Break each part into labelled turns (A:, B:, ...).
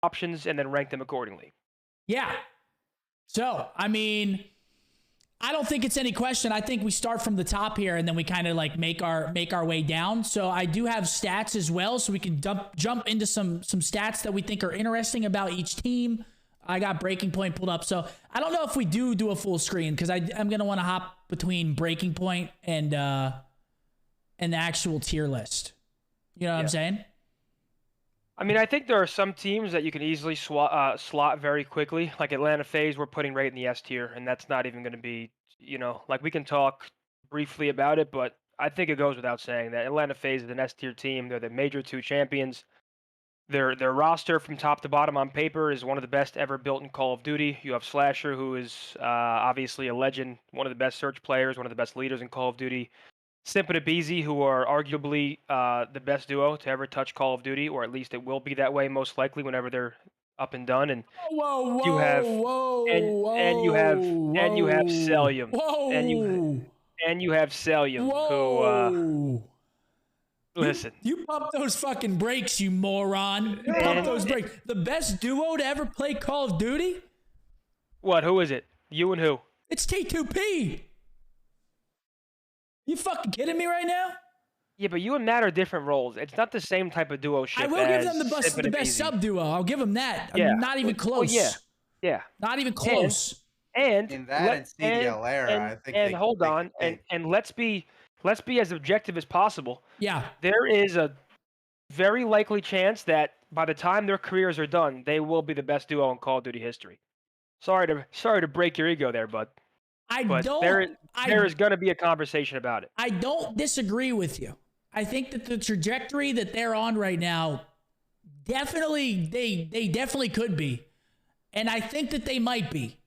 A: options and then rank them accordingly.
B: Yeah. So, I mean, I don't think it's any question. I think we start from the top here and then we kind of like make our way down. So I do have stats as well, so we can jump into some stats that we think are interesting about each team. I got Breaking Point pulled up. So I don't know if we do a full screen because I'm going to want to hop between Breaking Point and the actual tier list. You know what I'm saying?
A: I mean, I think there are some teams that you can easily slot very quickly. Like Atlanta FaZe, we're putting right in the S tier, and that's not even going to be, like we can talk briefly about it, but I think it goes without saying that Atlanta FaZe is an S tier team. They're the Major 2 champions. Their roster from top to bottom on paper is one of the best ever built in Call of Duty. You have Slasher, who is obviously a legend, one of the best search players, one of the best leaders in Call of Duty. Scump and EVERY, who are arguably the best duo to ever touch Call of Duty, or at least it will be that way most likely whenever they're up and done. And you have Celium, and you have Celium, who listen.
B: You pump those fucking brakes, you moron. You pump those brakes. The best duo to ever play Call of Duty?
A: What? Who is it? You and who?
B: It's T2P. You fucking kidding me right now?
A: Yeah, but you and Matt are different roles. It's not the same type of duo shit.
B: I will give them the best sub duo. I'll give them that. Yeah. Not even close.
A: Oh, yeah.
B: Not even close.
A: And
C: in that CDL era, I think.
A: And hold on, and let's be as objective as possible.
B: Yeah.
A: There is a very likely chance that by the time their careers are done, they will be the best duo in Call of Duty history. Sorry to break your ego there, bud. There is going to be a conversation about it.
B: I don't disagree with you. I think that the trajectory that they're on right now, definitely, they definitely could be. And I think that they might be.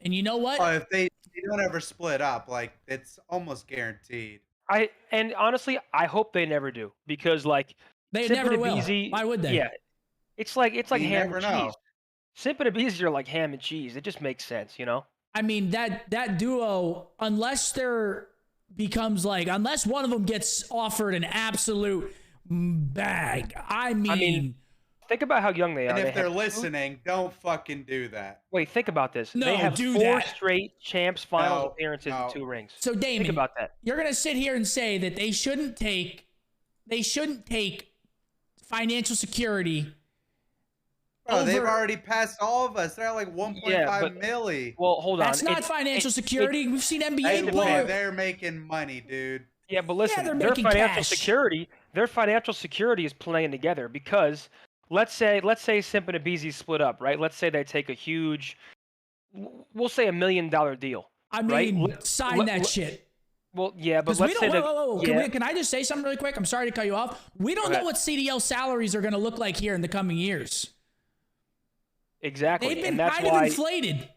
B: And you know what?
C: If they don't ever split up, like, it's almost guaranteed.
A: And honestly, I hope they never do. Because, like,
B: they never will. Why would they?
A: Yeah. It's like ham and cheese. Scump and EVERY are like ham and cheese. It just makes sense, you know?
B: I mean, that duo, unless one of them gets offered an absolute bag. I mean,
A: think about how young they are.
C: And if they're listening, don't fucking do that.
A: Wait, think about this.
B: No,
A: they have
B: do
A: 4
B: that.
A: straight champs finals appearances and 2 rings.
B: So, Damon,
A: think about that.
B: You're going to sit here and say that they shouldn't take financial security.
C: Bro, they've already passed all of us. They're at like 1.5 milli.
A: Well, hold on.
B: That's not financial security. We've seen NBA players.
C: They're making money, dude.
A: Yeah, but listen, their financial security is playing together because let's say Scump and EVERY split up, right? Let's say they take a huge, we'll say $1 million deal.
B: I mean, sign that shit.
A: Well, yeah, but let's say
B: Can I just say something really quick? I'm sorry to cut you off. We don't know what CDL salaries are going to look like here in the coming years.
A: Exactly.
B: They've been kind of inflated.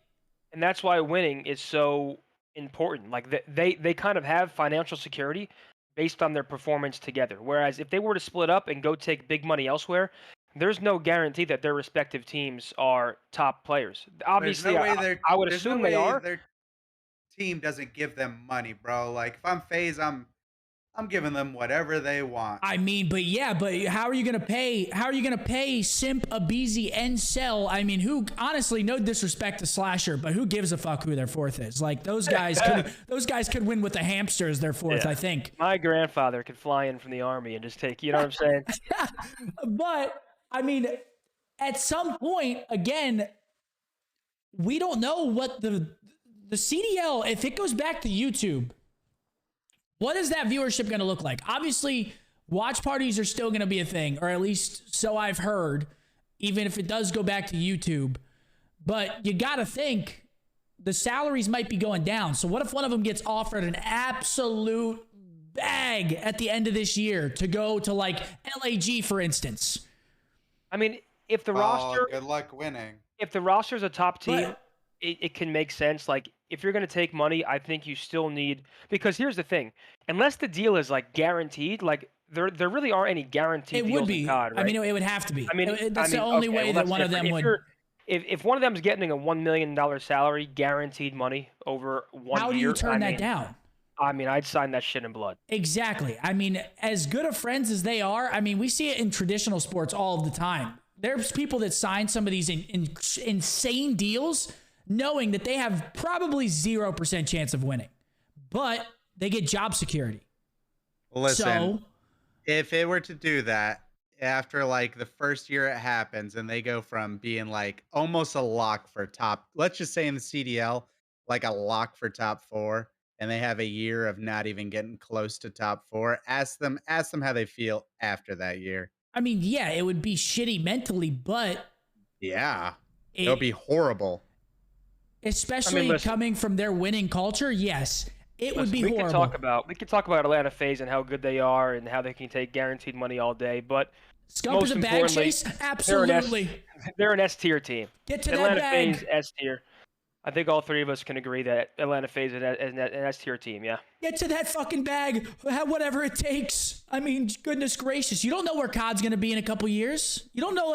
A: And that's why winning is so important. Like they kind of have financial security based on their performance together. Whereas if they were to split up and go take big money elsewhere, there's no guarantee that their respective teams are top players. Obviously, I would assume they are.
C: Their team doesn't give them money, bro. Like if I'm FaZe, I'm giving them whatever they want.
B: I mean, but how are you gonna pay? How are you gonna pay Scump, EVERY, and Cell? I mean, who honestly, no disrespect to Slasher, but who gives a fuck who their fourth is? Like those guys could win with a hamster as their fourth. I think
A: my grandfather could fly in from the army and just take. You know what I'm saying?
B: But I mean, at some point, again, we don't know what the CDL, if it goes back to YouTube. What is that viewership going to look like? Obviously, watch parties are still going to be a thing, or at least so I've heard, even if it does go back to YouTube. But you got to think the salaries might be going down. So what if one of them gets offered an absolute bag at the end of this year to go to like LAG, for instance?
A: I mean, if the roster...
C: Good luck winning.
A: If the roster's a top team, it can make sense. Like, if you're going to take money, I think you still need... Because here's the thing. Unless the deal is, like, guaranteed, like, there really aren't any guaranteed deals in COD, right?
B: I mean, it would have to be. That's the only way that one of them would...
A: If one of them is getting a $1 million salary, guaranteed money over 1 year...
B: How do you turn that down?
A: I mean, I'd sign that shit in blood.
B: Exactly. I mean, as good of friends as they are, I mean, we see it in traditional sports all of the time. There's people that sign some of these insane deals knowing that they have probably 0% chance of winning, but they get job security.
C: Listen,
B: So,
C: if it were to do that after like the first year it happens and they go from being like almost a lock for top, let's just say in the CDL, like a lock for top four, and they have a year of not even getting close to top four, ask them how they feel after that year.
B: I mean, yeah, it would be shitty mentally, but
C: Yeah. It'll
B: it,
C: be horrible.
A: I mean,
B: especially
A: listen,
B: coming from their winning culture, yes, it would
A: listen.
B: be
A: We could talk
B: horrible.
A: about we could talk about Atlanta FaZe and how good they are and how they can take guaranteed money all day, but
B: Scump is a
A: most
B: bag
A: importantly,
B: chase?
A: they're an S
B: Absolutely.
A: they're an S tier team.
B: Get to that
A: Atlanta FaZe
B: bag.
A: S tier. I think all three of us can agree that Atlanta FaZe is an S tier team. Yeah,
B: Get to that fucking bag. Whatever it takes. I mean, goodness gracious. You don't know where COD's going to be in a couple years. You don't know,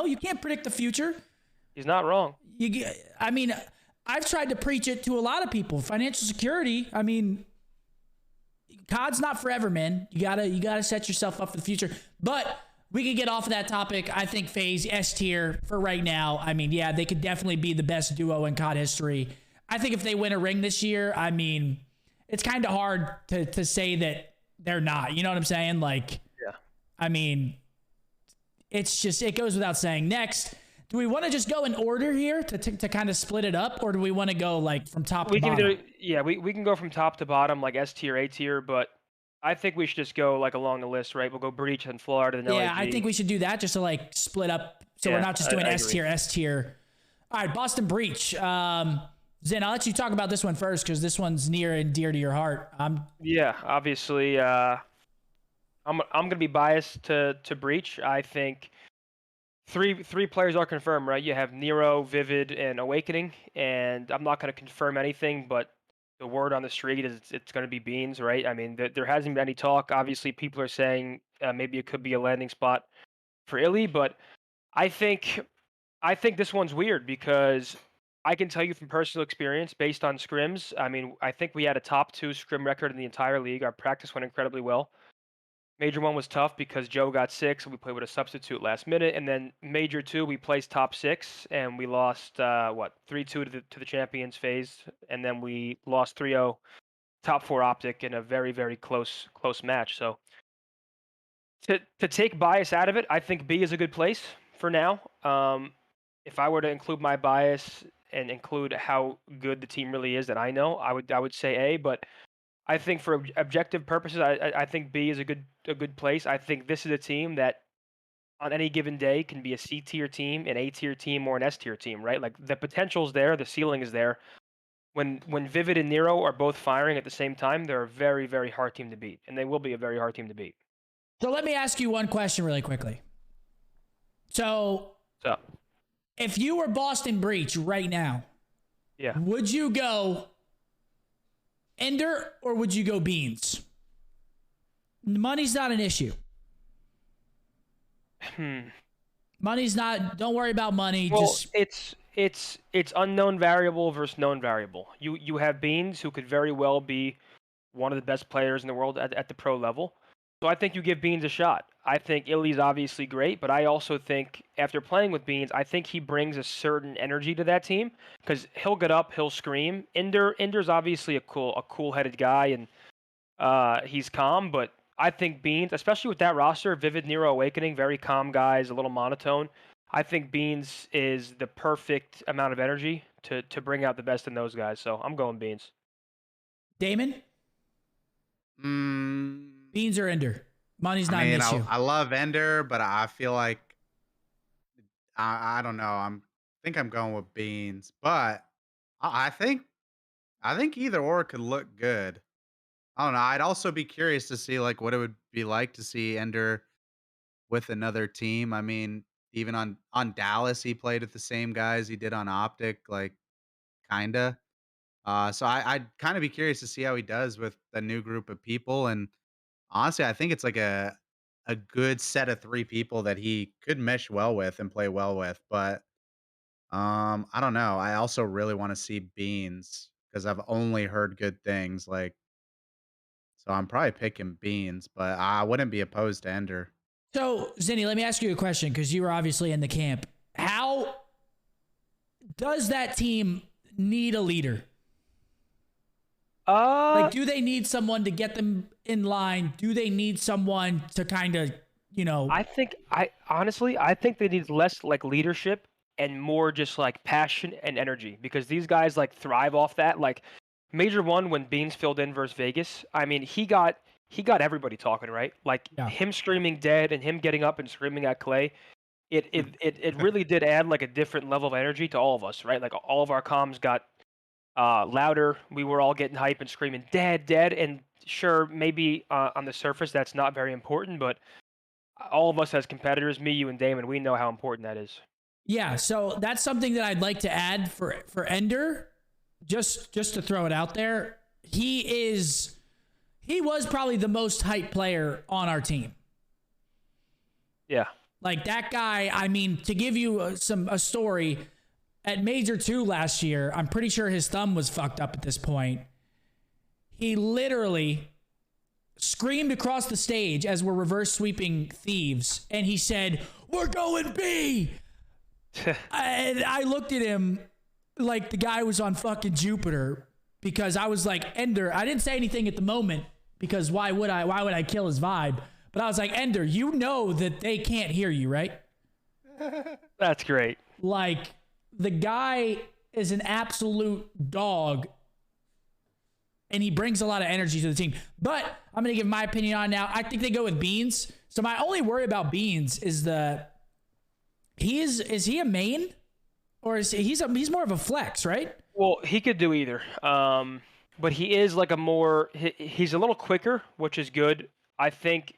B: you can't predict the future.
A: he's not wrong.
B: I mean, I've tried to preach it to a lot of people. Financial security, I mean, COD's not forever, man. You gotta set yourself up for the future. But we could get off of that topic. I think FaZe S tier for right now. I mean, yeah, they could definitely be the best duo in COD history. I think if they win a ring this year, I mean, it's kind of hard to say that they're not. You know what I'm saying? Like,
A: Yeah.
B: I mean, it goes without saying. Next, do we want to just go in order here to kind of split it up, or do we want to go like from top to
A: We can
B: bottom?
A: do yeah, we can go from top to bottom, like S tier, A tier, but I think we should just go like along the list, right? We'll go Breach and Florida, then
B: Yeah, I
A: LAG.
B: think we should do that just to like split up, so we're
A: Yeah,
B: not just doing
A: I
B: S
A: agree.
B: tier, S tier. All right, Boston Breach. Zen, I'll let you talk about this one first because this one's near and dear to your heart.
A: Yeah, obviously, I'm gonna be biased to Breach. I think three players are confirmed, right? You have Nero, Vivid, and Awakening, and I'm not gonna confirm anything, but the word on the street is it's gonna be Beans, right? I mean, there hasn't been any talk. Obviously, people are saying maybe it could be a landing spot for Illy, but I think I think this one's weird because I can tell you from personal experience, based on scrims. I mean, I think we had a top two scrim record in the entire league. Our practice went incredibly well. Major one was tough because Joe got sick, so we played with a substitute last minute. And then Major two, we placed top six, and we lost 3-2 to the champions phase, and then we lost 3-0 top four Optic in a very very close match. So to take bias out of it, I think B is a good place for now. If I were to include my bias and include how good the team really is that I know, I would say A. But I think for objective purposes, I think B is a good place. I think this is a team that on any given day can be a C tier team, an A tier team, or an S tier team, right? Like the potential's there, the ceiling is there. When Vivid and Nero are both firing at the same time, they're a very very hard team to beat, and they will be a very hard team to beat.
B: So let me ask you one question really quickly. So
A: So
B: if you were Boston Breach right now,
A: yeah.
B: would you go Ender or would you go Beans? Money's not an issue.
A: Hmm.
B: Money's not. Don't worry about money.
A: Well,
B: Just
A: it's unknown variable versus known variable. You have Beans who could very well be one of the best players in the world at the pro level. So I think you give Beans a shot. I think Illy's obviously great, but I also think after playing with Beans, I think he brings a certain energy to that team because he'll get up, he'll scream. Ender's obviously a cool-headed guy and he's calm, but I think Beans, especially with that roster, Vivid, Nero, Awakening, very calm guys, a little monotone. I think Beans is the perfect amount of energy to bring out the best in those guys. So I'm going Beans.
B: Damon,
C: Mm,
B: Beans or Ender. Money's
C: I
B: not an
C: mean,
B: issue.
C: I love Ender, but I feel like I don't know. Think I'm going with Beans, but I I think either or could look good. I don't know. I'd also be curious to see like what it would be like to see Ender with another team. I mean, even on Dallas, he played with the same guys he did on Optic, like kinda. So I'd kind of be curious to see how he does with a new group of people. And honestly, I think it's like a good set of three people that he could mesh well with and play well with. But I don't know. I also really want to see Beans because I've only heard good things. Like, so I'm probably picking Beans, but I wouldn't be opposed to Ender.
B: So, Zinni, let me ask you a question because you were obviously in the camp. How does that team need a leader? Like, do they need someone to get them in line? Do they need someone to kind of,
A: I think they need less like leadership and more just like passion and energy because these guys like thrive off that. Like Major One when Beans filled in versus Vegas, I mean he got everybody talking, right? Like
B: Yeah.
A: him screaming dead and him getting up and screaming at Clay. It really did add like a different level of energy to all of us, right? Like all of our comms got louder. We were all getting hype and screaming dead, dead. And sure, maybe on the surface that's not very important, but all of us as competitors, me, you, and Damon, we know how important that is.
B: Yeah, so that's something that I'd like to add for Ender, just to throw it out there. He was probably the most hyped player on our team.
A: Yeah.
B: Like that guy, I mean, to give you a story, at Major 2 last year, I'm pretty sure his thumb was fucked up at this point. He literally screamed across the stage as we're reverse sweeping thieves, and he said, "We're going B!" And I looked at him like the guy was on fucking Jupiter because I was like, Ender, I didn't say anything at the moment because why would I kill his vibe? But I was like, Ender, you know that they can't hear you, right?
A: That's great.
B: Like, the guy is an absolute dog and he brings a lot of energy to the team. But I'm going to give my opinion on it now. I think they go with Beans. So my only worry about Beans is is he a main or he's more of a flex, right?
A: Well, he could do either. But he is like he's a little quicker, which is good. I think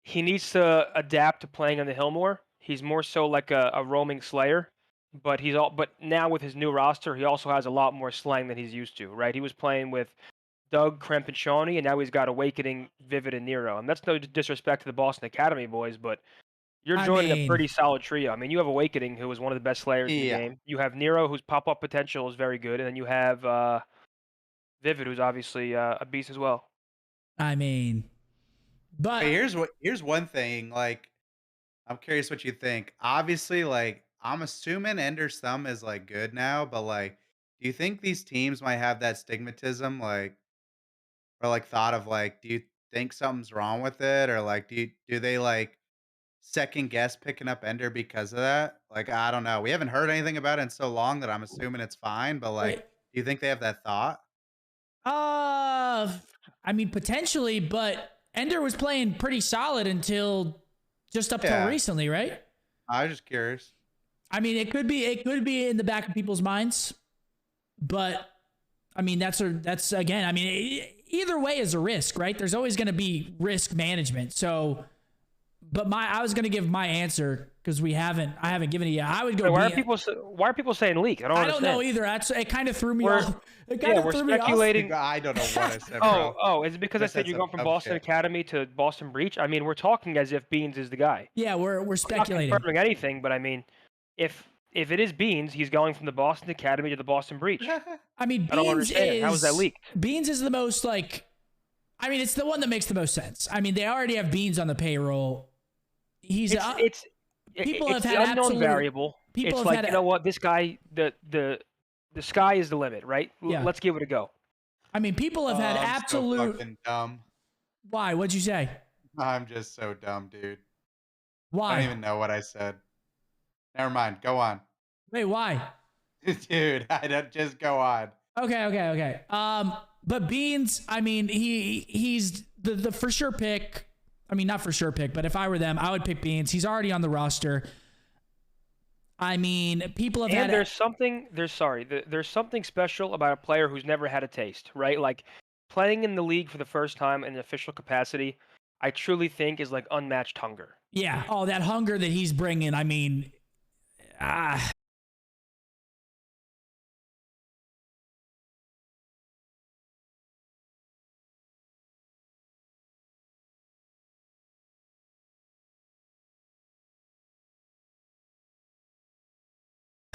A: he needs to adapt to playing on the hill more. He's more so like a roaming slayer. But now with his new roster, he also has a lot more slang than he's used to, right? He was playing with Doug, Kremp, and Shawnee, and now he's got Awakening, Vivid, and Nero. And that's no disrespect to the Boston Academy boys, but you're joining a pretty solid trio. I mean, you have Awakening, who is one of the best slayers in the game. You have Nero, whose pop-up potential is very good, and then you have Vivid, who's obviously a beast as well.
B: I mean, but
C: hey, here's one thing. Like, I'm curious what you think. Obviously, like, I'm assuming Ender's thumb is like good now, but like, do you think these teams might have that stigmatism, like, or like thought of like, do you think something's wrong with it, or like, do they like second guess picking up Ender because of that? Like, I don't know. We haven't heard anything about it in so long that I'm assuming it's fine. But like,
B: wait,
C: do you think they have that thought?
B: I mean, potentially, but Ender was playing pretty solid until just up till recently, right?
C: I was just curious.
B: I mean, it could be in the back of people's minds, but I mean, that's again, I mean, either way is a risk, right? There's always going to be risk management. So, but I was going to give my answer because I haven't given it yet. I would go.
A: Why are people saying leak? I don't
B: know either. It kind of threw me off.
A: We're speculating.
C: I don't know what I said, bro.
A: Oh, is it because I said you're going from Boston Academy to Boston Breach? I mean, we're talking as if Beans is the guy.
B: Yeah, we're speculating.
A: I'm not confirming anything, but I mean, if it is Beans, he's going from the Boston Academy to the Boston Breach.
B: I mean,
A: I don't understand. How is that leaked?
B: Beans is the most like. I mean, it's the one that makes the most sense. I mean, they already have Beans on the payroll. He's
A: people have had the unknown variable. It's like, you know what, this guy, the sky is the limit, right?
B: Yeah.
A: Let's give it a go.
B: I mean, people have had absolute.
C: So fucking dumb.
B: Why? What'd you say?
C: I'm just so dumb, dude.
B: Why?
C: I don't even know what I said. Never mind. Go on.
B: Wait, why?
C: Dude, I don't just go on.
B: Okay. But Beans, I mean, he's the for sure pick. I mean, not for sure pick, but if I were them, I would pick Beans. He's already on the roster. I mean, people have had.
A: There's something special about a player who's never had a taste, right? Like playing in the league for the first time in an official capacity, I truly think is like unmatched hunger.
B: Yeah. Oh, that hunger that he's bringing. I mean,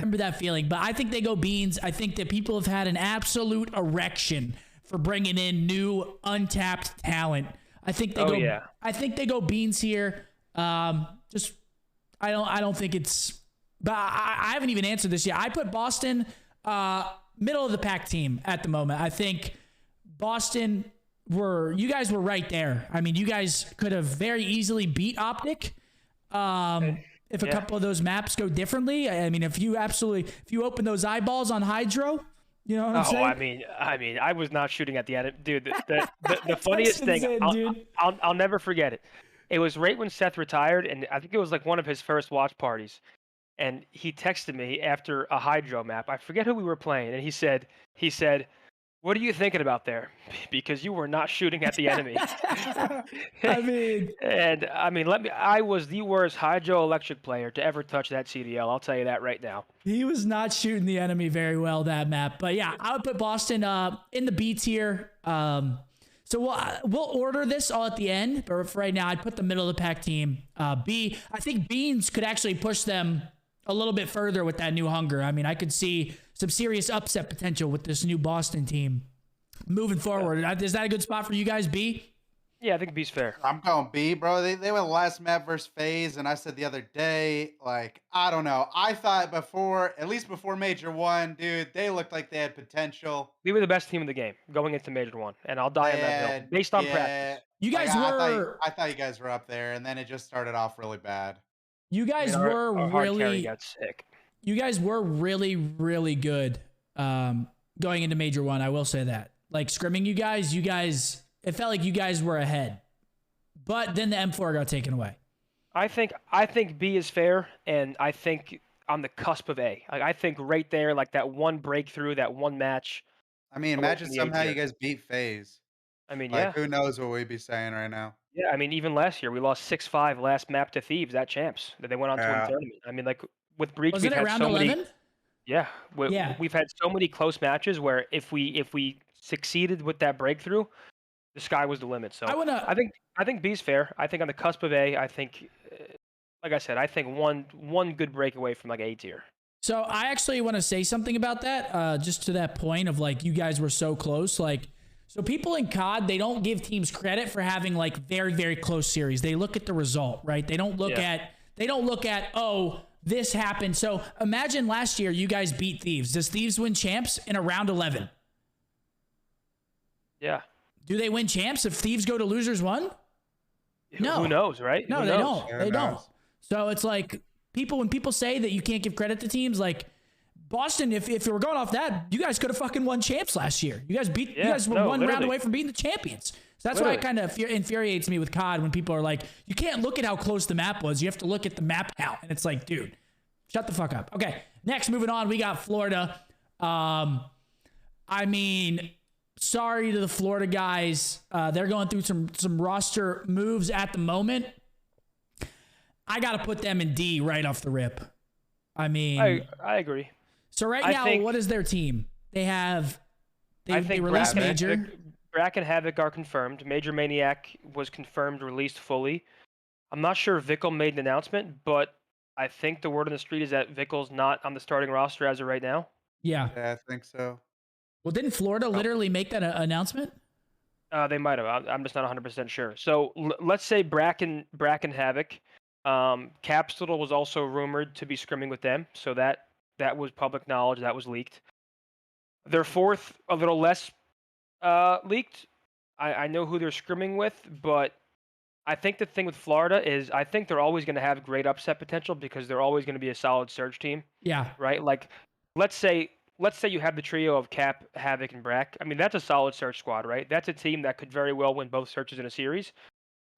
B: remember that feeling, but I think they go Beans. I think that people have had an absolute erection for bringing in new untapped talent. I think they go. Yeah. I think they go Beans here. Just I don't think it's. But I haven't even answered this yet. I put Boston middle of the pack team at the moment. I think Boston you guys were right there. I mean, you guys could have very easily beat Optic. If a couple of those maps go differently. I mean, if you open those eyeballs on Hydro, you know what I'm saying?
A: I mean, I was not shooting at the end. Dude, the funniest thing, I'll never forget it. It was right when Seth retired, and I think it was like one of his first watch parties. And he texted me after a Hydro map. I forget who we were playing, and he said, "What are you thinking about there? Because you were not shooting at the enemy." I mean, I was the worst Hydro Electric player to ever touch that CDL. I'll tell you that right now.
B: He was not shooting the enemy very well that map. But yeah, I would put Boston in the B tier. So we'll order this all at the end. But for right now, I'd put the middle of the pack team B. I think Beans could actually push them a little bit further with that new hunger. I mean, I could see some serious upset potential with this new Boston team moving forward. Is that a good spot for you guys, B?
A: Yeah, I think B's fair.
C: I'm going B, bro. They were the last map versus FaZe, and I said the other day, like, I don't know. I thought at least before Major 1, dude, they looked like they had potential.
A: We were the best team in the game going into Major 1, and I'll die on that hill based on practice.
B: You guys
C: I thought you guys were up there, and then it just started off really bad.
B: You guys
A: our hard carry got sick.
B: You guys were really, really good going into Major 1. I will say that. Like scrimming you guys, it felt like you guys were ahead. But then the M4 got taken away.
A: I think B is fair, and I think on the cusp of A. Like, I think right there, like that one breakthrough, that one match.
C: I mean, imagine somehow you guys beat FaZe.
A: I mean,
C: like, who knows what we'd be saying right now.
A: Yeah, I mean, even last year, we lost 6-5 last map to Thieves at Champs. That they went on to win the tournament. I mean, like, with Breach,
B: we've had so 11?
A: many... Yeah, we've had so many close matches where if we succeeded with that breakthrough, the sky was the limit. So I think B's fair. I think on the cusp of A, I think, like I said, I think one good breakaway from like A tier.
B: So I actually want to say something about that, just to that point of like you guys were so close. Like, so people in COD, they don't give teams credit for having like very, very close series. They look at the result, right? They don't look at, oh, this happened. So imagine last year you guys beat Thieves. Does Thieves win Champs in a round 11?
A: Yeah.
B: Do they win Champs if Thieves go to Losers 1? No.
A: Who knows, right?
B: No, they don't. They don't. So it's like when people say that you can't give credit to teams, like Boston, if we're going off that, you guys could have fucking won Champs last year. You guys were one round away from beating the champions. So that's what kind of infuriates me with COD when people are like, you can't look at how close the map was. You have to look at the map count. And it's like, dude, shut the fuck up. Okay, next, moving on, we got Florida. I mean, sorry to the Florida guys. They're going through some roster moves at the moment. I got to put them in D right off the rip. I mean,
A: I agree.
B: So right now, what is their team? They released Major.
A: Brack and Havoc are confirmed. Major Maniac was confirmed, released fully. I'm not sure if Vickle made an announcement, but I think the word on the street is that Vickle's not on the starting roster as of right now.
B: Yeah,
C: I think so.
B: Well, didn't Florida literally make that announcement?
A: They might have. I'm just not 100% sure. So let's say Brack and Havoc. Capsule was also rumored to be scrimming with them, so that was public knowledge. That was leaked. Their fourth, a little less leaked. I know who they're scrimming with, but I think the thing with Florida is I think they're always going to have great upset potential because they're always going to be a solid surge team.
B: Yeah.
A: Right? Like, let's say you have the trio of Cap, Havoc, and Brack. I mean, that's a solid search squad, right? That's a team that could very well win both searches in a series.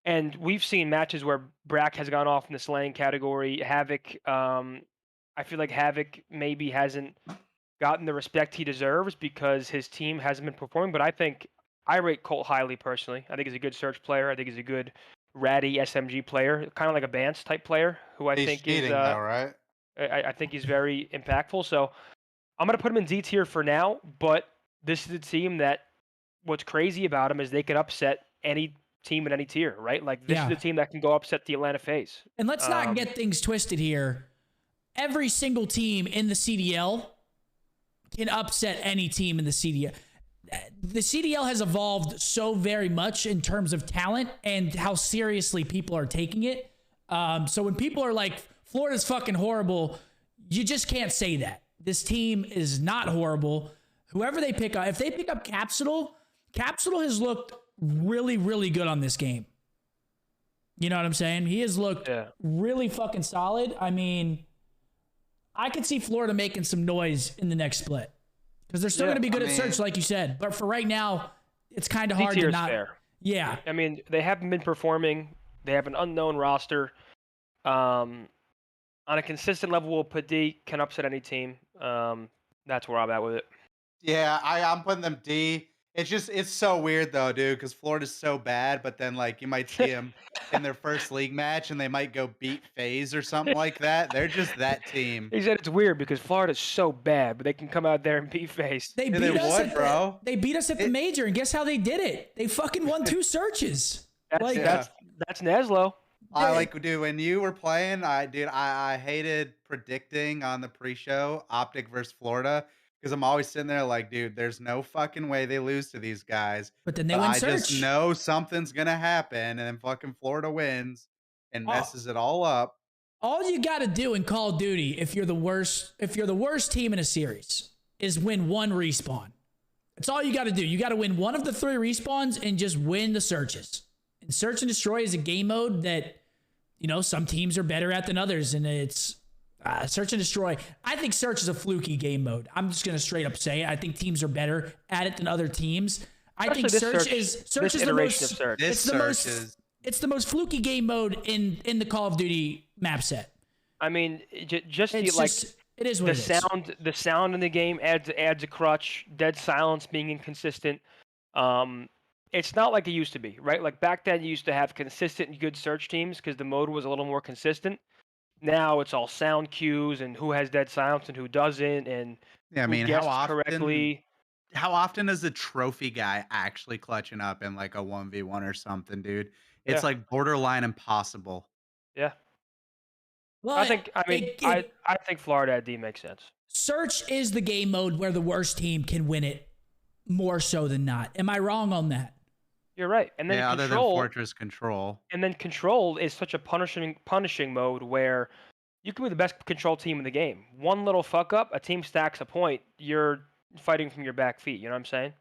A: And we've seen matches where Brack has gone off in the slaying category. Havoc, I feel like Havoc maybe hasn't gotten the respect he deserves because his team hasn't been performing. But I rate Colt highly personally. I think he's a good search player. I think he's a good ratty SMG player, kind of like a Bance type player who
C: he's cheating though, right?
A: I think he's very impactful. So I'm going to put him in D tier for now. But this is a team that what's crazy about him is they could upset any team in any tier, right? Like this is the team that can go upset the Atlanta FaZe.
B: And let's not get things twisted here. Every single team in the CDL can upset any team in the CDL. The CDL has evolved so very much in terms of talent and how seriously people are taking it. So when people are like, Florida's fucking horrible, you just can't say that. This team is not horrible. Whoever they pick up, if they pick up Capsule has looked really, really good on this game. You know what I'm saying? He has looked really fucking solid. I mean, I could see Florida making some noise in the next split because they're still going to be good at search, like you said. But for right now, it's kind of hard to not.
A: Fair.
B: Yeah.
A: I mean, they haven't been performing. They have an unknown roster. On a consistent level, will put D, can upset any team. That's where I'm at with it.
C: Yeah, I'm putting them D. It's so weird though, dude, because Florida's so bad, but then like you might see them in their first league match and they might go beat FaZe or something like that. They're just that team.
A: He said it's weird because Florida's so bad, but they can come out there and beat FaZe.
B: They beat us at the major, and guess how they did it? They fucking won 2 searches.
A: That's Neslo.
C: Dude, when you were playing, I hated predicting on the pre-show Optic versus Florida because I'm always sitting there like, dude, there's no fucking way they lose to these guys.
B: But then they win search.
C: I just know something's gonna happen, and then fucking Florida wins and messes it all up.
B: All you got to do in Call of Duty, if you're the worst team in a series, is win 1 respawn. That's all you got to do. You got to win 1 of the 3 respawns and just win the searches. And Search and Destroy is a game mode that, you know, some teams are better at than others, and it's Search and Destroy. I think Search is a fluky game mode. I'm just gonna straight up say it. I think teams are better at it than other teams. I think Search is the most. It's the most fluky game mode in the Call of Duty map set.
A: I mean,
B: it is what it is.
A: The sound in the game adds a crutch. Dead silence being inconsistent. It's not like it used to be, right? Like back then, you used to have consistent and good search teams because the mode was a little more consistent. Now it's all sound cues and who has dead silence and who doesn't, and
C: how often is a trophy guy actually clutching up in like a 1v1 or something, dude? It's like borderline impossible.
A: Yeah.
B: Well,
A: I think Florida at D makes sense.
B: Search is the game mode where the worst team can win it more so than not. Am I wrong on that?
A: You're right. And then
C: other than Fortress Control.
A: And then Control is such a punishing mode where you can be the best control team in the game. One little fuck up, a team stacks a point, you're fighting from your back feet. You know what I'm saying?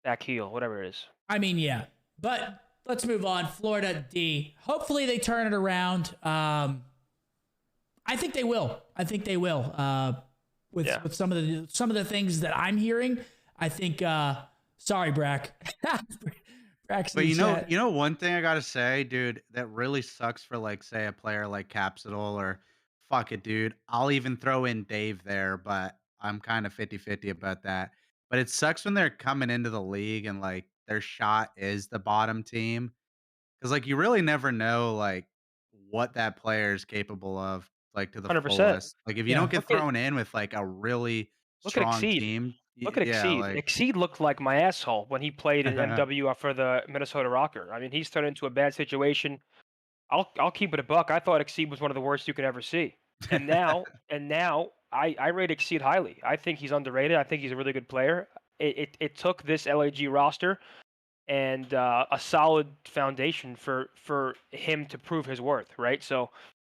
A: Back heel, whatever it is.
B: I mean, yeah. But let's move on. Florida D. Hopefully they turn it around. I think they will. With some of the things that I'm hearing, I think. Sorry, Brack.
C: But you know, one thing I gotta say, dude, that really sucks for like, say, a player like Capsule or fuck it, dude. I'll even throw in Dave there, but I'm kind of 50-50 about that. But it sucks when they're coming into the league and like their shot is the bottom team. Cause like you really never know like what that player is capable of, like to the
A: 100%.
C: fullest. Like if you don't get thrown in with like a really strong team.
A: Look at Exceed. Exceed looked like my asshole when he played in MW for the Minnesota Rocker. I mean, he's turned into a bad situation. I'll keep it a buck. I thought Exceed was one of the worst you could ever see. And now I rate Exceed highly. I think he's underrated. I think he's a really good player. It took this LAG roster and a solid foundation for him to prove his worth, right? So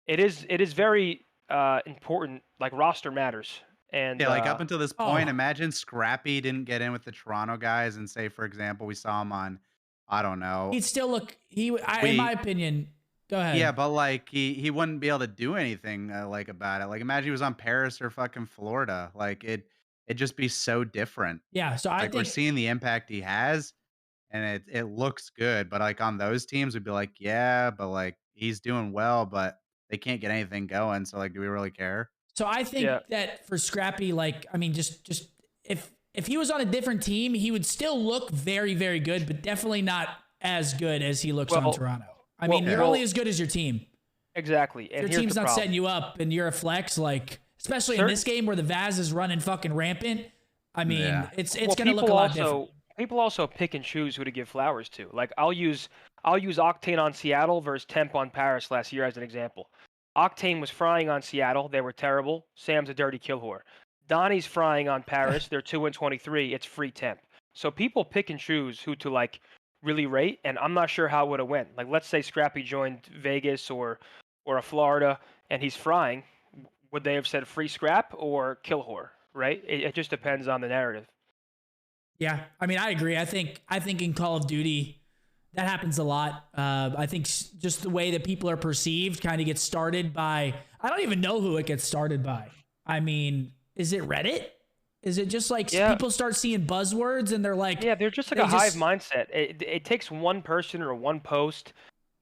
A: it is very important. Like roster matters. And
C: yeah, like up until this point, imagine Scrappy didn't get in with the Toronto guys, and say, for example, we saw him on, I don't know.
B: He'd still look. In my opinion, go ahead.
C: Yeah, but like he wouldn't be able to do anything like about it. Like imagine he was on Paris or fucking Florida. Like it'd just be so different.
B: Yeah, so I think
C: we're seeing the impact he has, and it looks good. But like on those teams, we'd be like, yeah, but like he's doing well, but they can't get anything going. So like, do we really care?
B: So I think that for Scrappy, like, I mean, just if he was on a different team, he would still look very, very good, but definitely not as good as he looks on Toronto. I mean, you're only as good as your team.
A: Exactly. And
B: your team's not setting you up and you're a flex, like, especially in this game where the Vaz is running fucking rampant. I mean, it's going to look a lot different.
A: People also pick and choose who to give flowers to. Like, I'll use Octane on Seattle versus Temp on Paris last year as an example. Octane was frying on Seattle. They were terrible. Sam's a dirty kill whore. Donnie's frying on Paris. They're 2-23. It's free Temp. So people pick and choose who to like really rate, and I'm not sure how it would have went. Like, let's say Scrappy joined Vegas or a Florida, and he's frying. Would they have said free Scrap or kill whore? Right? It just depends on the narrative.
B: Yeah, I mean, I agree. I think in Call of Duty, that happens a lot. I think just the way that people are perceived kind of gets started by. I don't even know who it gets started by. I mean, is it Reddit? Is it just like
A: Yeah,
B: people start seeing buzzwords and they're like,
A: yeah, they're just like
B: they
A: a hive
B: just
A: mindset. It takes one person or one post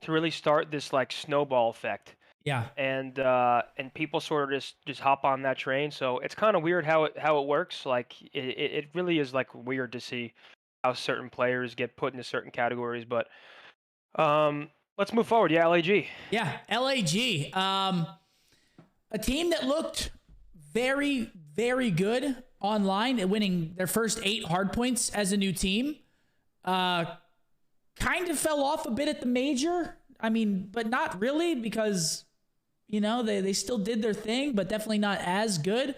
A: to really start this like snowball effect.
B: yeah.
A: And people sort of just hop on that train. So it's kind of weird how it works. Like it really is like weird to see how certain players get put into certain categories. But let's move forward. Yeah, LAG.
B: Yeah, LAG. A team that looked very, very good online and winning their first 8 hard points as a new team. Kind of fell off a bit at the major. I mean, but not really because, they still did their thing, but definitely not as good.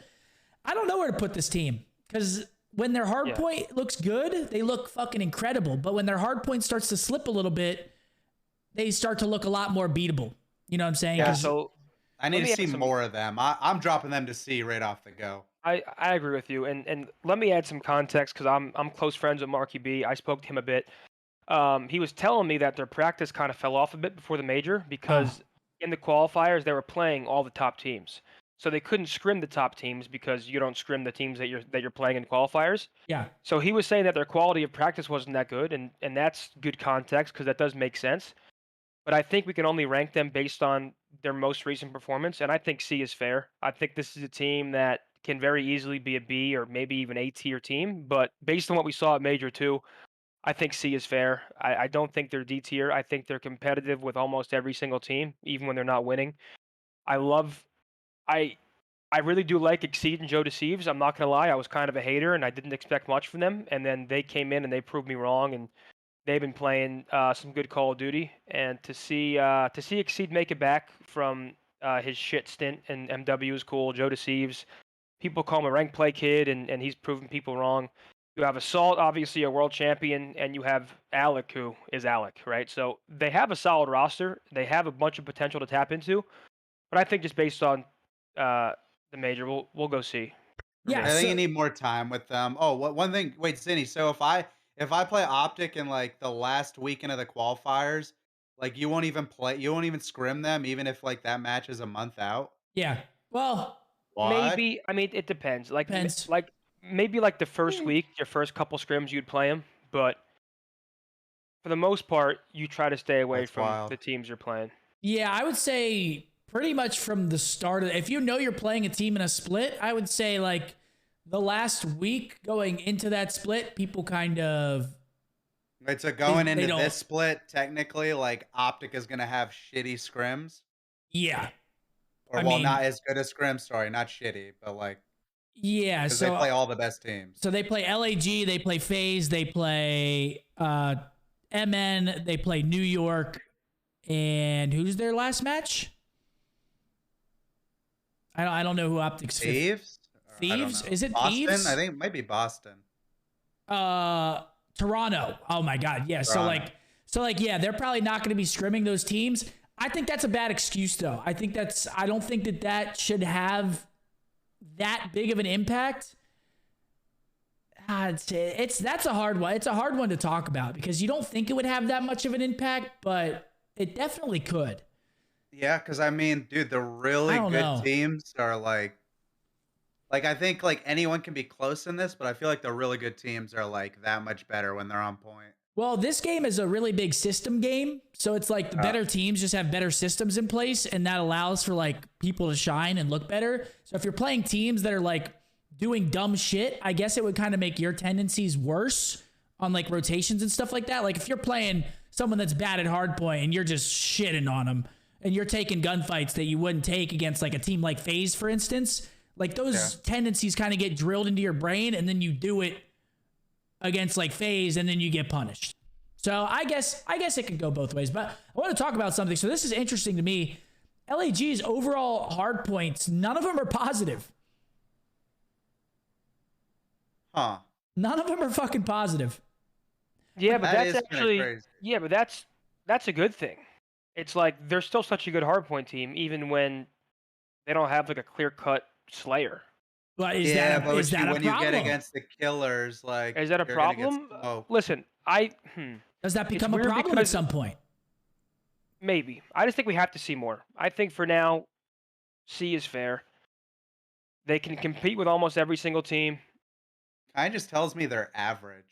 B: I don't know where to put this team because when their hard
A: Yeah.
B: point looks good, they look fucking incredible. But when their hard point starts to slip a little bit, they start to look a lot more beatable. You know what I'm saying?
A: Yeah.
B: 'Cause-
A: So
C: I
A: let
C: need
A: me
C: to
A: add
C: see
A: some.
C: more of them. I'm dropping them to C right off the go.
A: I agree with you, and let me add some context because I'm close friends with Marky B. I spoke to him a bit. He was telling me that their practice kind of fell off a bit before the major because in the qualifiers they were playing all the top teams, so they couldn't scrim the top teams because you don't scrim the teams that you're playing in qualifiers.
B: yeah.
A: So he was saying that their quality of practice wasn't that good, and that's good context because that does make sense. But I think we can only rank them based on their most recent performance, and I think C is fair. I think this is a team that can very easily be a B or maybe even A tier team, but based on what we saw at Major 2, I think C is fair. I don't think they're D tier. I think they're competitive with almost every single team, even when they're not winning. I love I I really do like Exceed and Joe Deceives. I'm not gonna lie, I was kind of a hater and I didn't expect much from them, and then they came in and they proved me wrong, and they've been playing some good Call of Duty. And to see Exceed make it back from his shit stint in MW is cool. Joe Deceives. People call him a rank play kid, and he's proven people wrong. You have Assault, obviously a world champion, and you have Alec, who is Alec, right? So they have a solid roster. They have a bunch of potential to tap into. But I think just based on the major, we'll go see. For
B: Yeah.
C: I
A: me.
C: think
B: So
C: you need more time with them. Oh, what one thing? Wait, Cindy. So if I play Optic in like the last weekend of the qualifiers, like you won't even play. You won't even scrim them, even if like that match is a month out.
B: yeah. Well,
C: What?
A: Maybe, I mean, it depends.
B: depends.
A: Like maybe like the first
B: Hmm.
A: week, your first couple scrims, you'd play them, but for the most part, you try to stay away
C: That's
A: from
C: wild.
A: the teams you're playing.
B: Yeah, I would say pretty much from the start of if you know you're playing a team in a split, I would say like the last week going into that split, people kind of
C: Wait, so going
B: they
C: into
B: don't.
C: this split, technically, like Optic is gonna have shitty scrims,
B: Yeah.
C: or
B: I
C: well,
B: mean,
C: not as good as scrims. Sorry, not shitty, but like
B: yeah,
C: because they play
B: so
C: all the best teams.
B: they play LAG, they play FaZe, they play MN, they play New York, and who's their last match? I don't know who Optics
C: Thieves? Or I don't
B: Thieves?
C: know.
B: Is it
C: Boston?
B: Thieves?
C: I think it might be Boston.
B: Toronto. Oh my god. Yeah.
C: Toronto.
B: So like yeah, they're probably not going to be scrimming those teams. I think that's a bad excuse though. I don't think that should have that big of an impact. That's a hard one. It's a hard one to talk about because you don't think it would have that much of an impact, but it definitely could.
C: Yeah, because I mean, dude, the
B: I
C: really
B: don't
C: good
B: know.
C: teams are like I think like anyone can be close in this, but I feel like the really good teams are like that much better when they're on point.
B: Well, this game is a really big system game. So it's like the better teams just have better systems in place, and that allows for like people to shine and look better. So if you're playing teams that are like doing dumb shit, I guess it would kind of make your tendencies worse on like rotations and stuff like that. Like if you're playing someone that's bad at hardpoint and you're just shitting on them and you're taking gunfights that you wouldn't take against like a team like FaZe, for instance, like those tendencies kind of get drilled into your brain, and then you do it against like FaZe, and then you get punished. So I guess it could go both ways. But I want to talk about something. So this is interesting to me. LAG's overall hard points, none of them are positive.
C: Huh.
B: None of them are fucking positive.
A: Yeah, but
C: That
A: that's
C: is kind of
A: actually
C: crazy.
A: yeah, but that's a good thing. It's like they're still such a good hardpoint team, even when they don't have like a clear cut Slayer.
B: But
C: Yeah, but
B: is that a
C: when you get
B: problem?
C: against the killers, like
A: Is that a
C: you're gonna get
A: problem?
C: smoked.
A: Listen,
B: Does that
A: it's
B: become a
A: weird
B: problem at
A: because
B: some point?
A: maybe I just think we have to see more. I think for now, C is fair. They can compete with almost every single team.
C: Kind of just tells me they're average.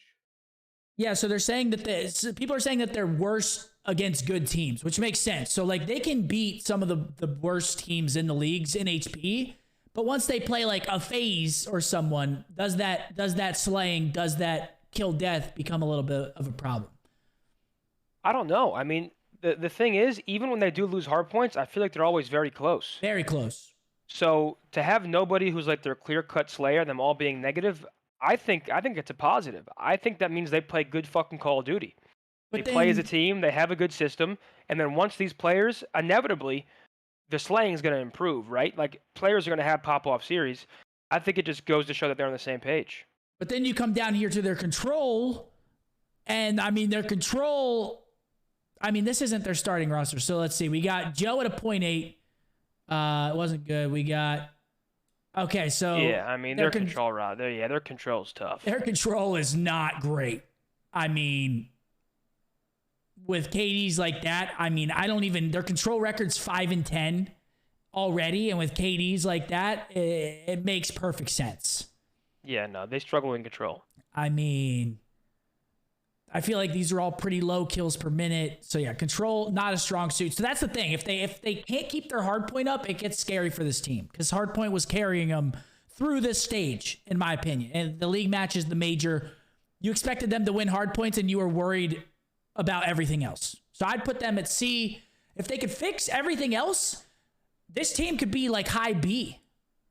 B: Yeah, so they're saying that people are saying that they're worse against good teams, which makes sense. So like they can beat some of the worst teams in the leagues in HP, but once they play like a phase or someone, does that slaying, does that kill death become a little bit of a problem?
A: I don't know. I mean, the thing is, even when they do lose hard points, I feel like they're always very close.
B: Very close.
A: So to have nobody who's like their clear cut Slayer, them all being negative, I think it's a positive. I think that means they play good fucking Call of Duty. They
B: But
A: play as a
B: then
A: team, they have a good system, and then once these players, inevitably, the slaying is going to improve, right? Like players are going to have pop off series. I think it just goes to show that they're on the same page.
B: but then you come down here to their control, and I mean their control. I mean, this isn't their starting roster. So let's see. We got Joe at a .8. It wasn't good. We got okay. So
A: Yeah, I mean their control route. Their control's tough.
B: Their control is not great. I mean, with KDs like that, I mean, I don't even their control record's 5-10 already, and with KDs like that, it makes perfect sense.
A: Yeah, no, they struggle in control.
B: I mean, I feel like these are all pretty low kills per minute. So yeah, control not a strong suit. So that's the thing. If they can't keep their hard point up, it gets scary for this team because hard point was carrying them through this stage, in my opinion. And the league matches, the major, you expected them to win hard points, and you were worried about everything else. So I'd put them at C. If they could fix everything else, this team could be like high B.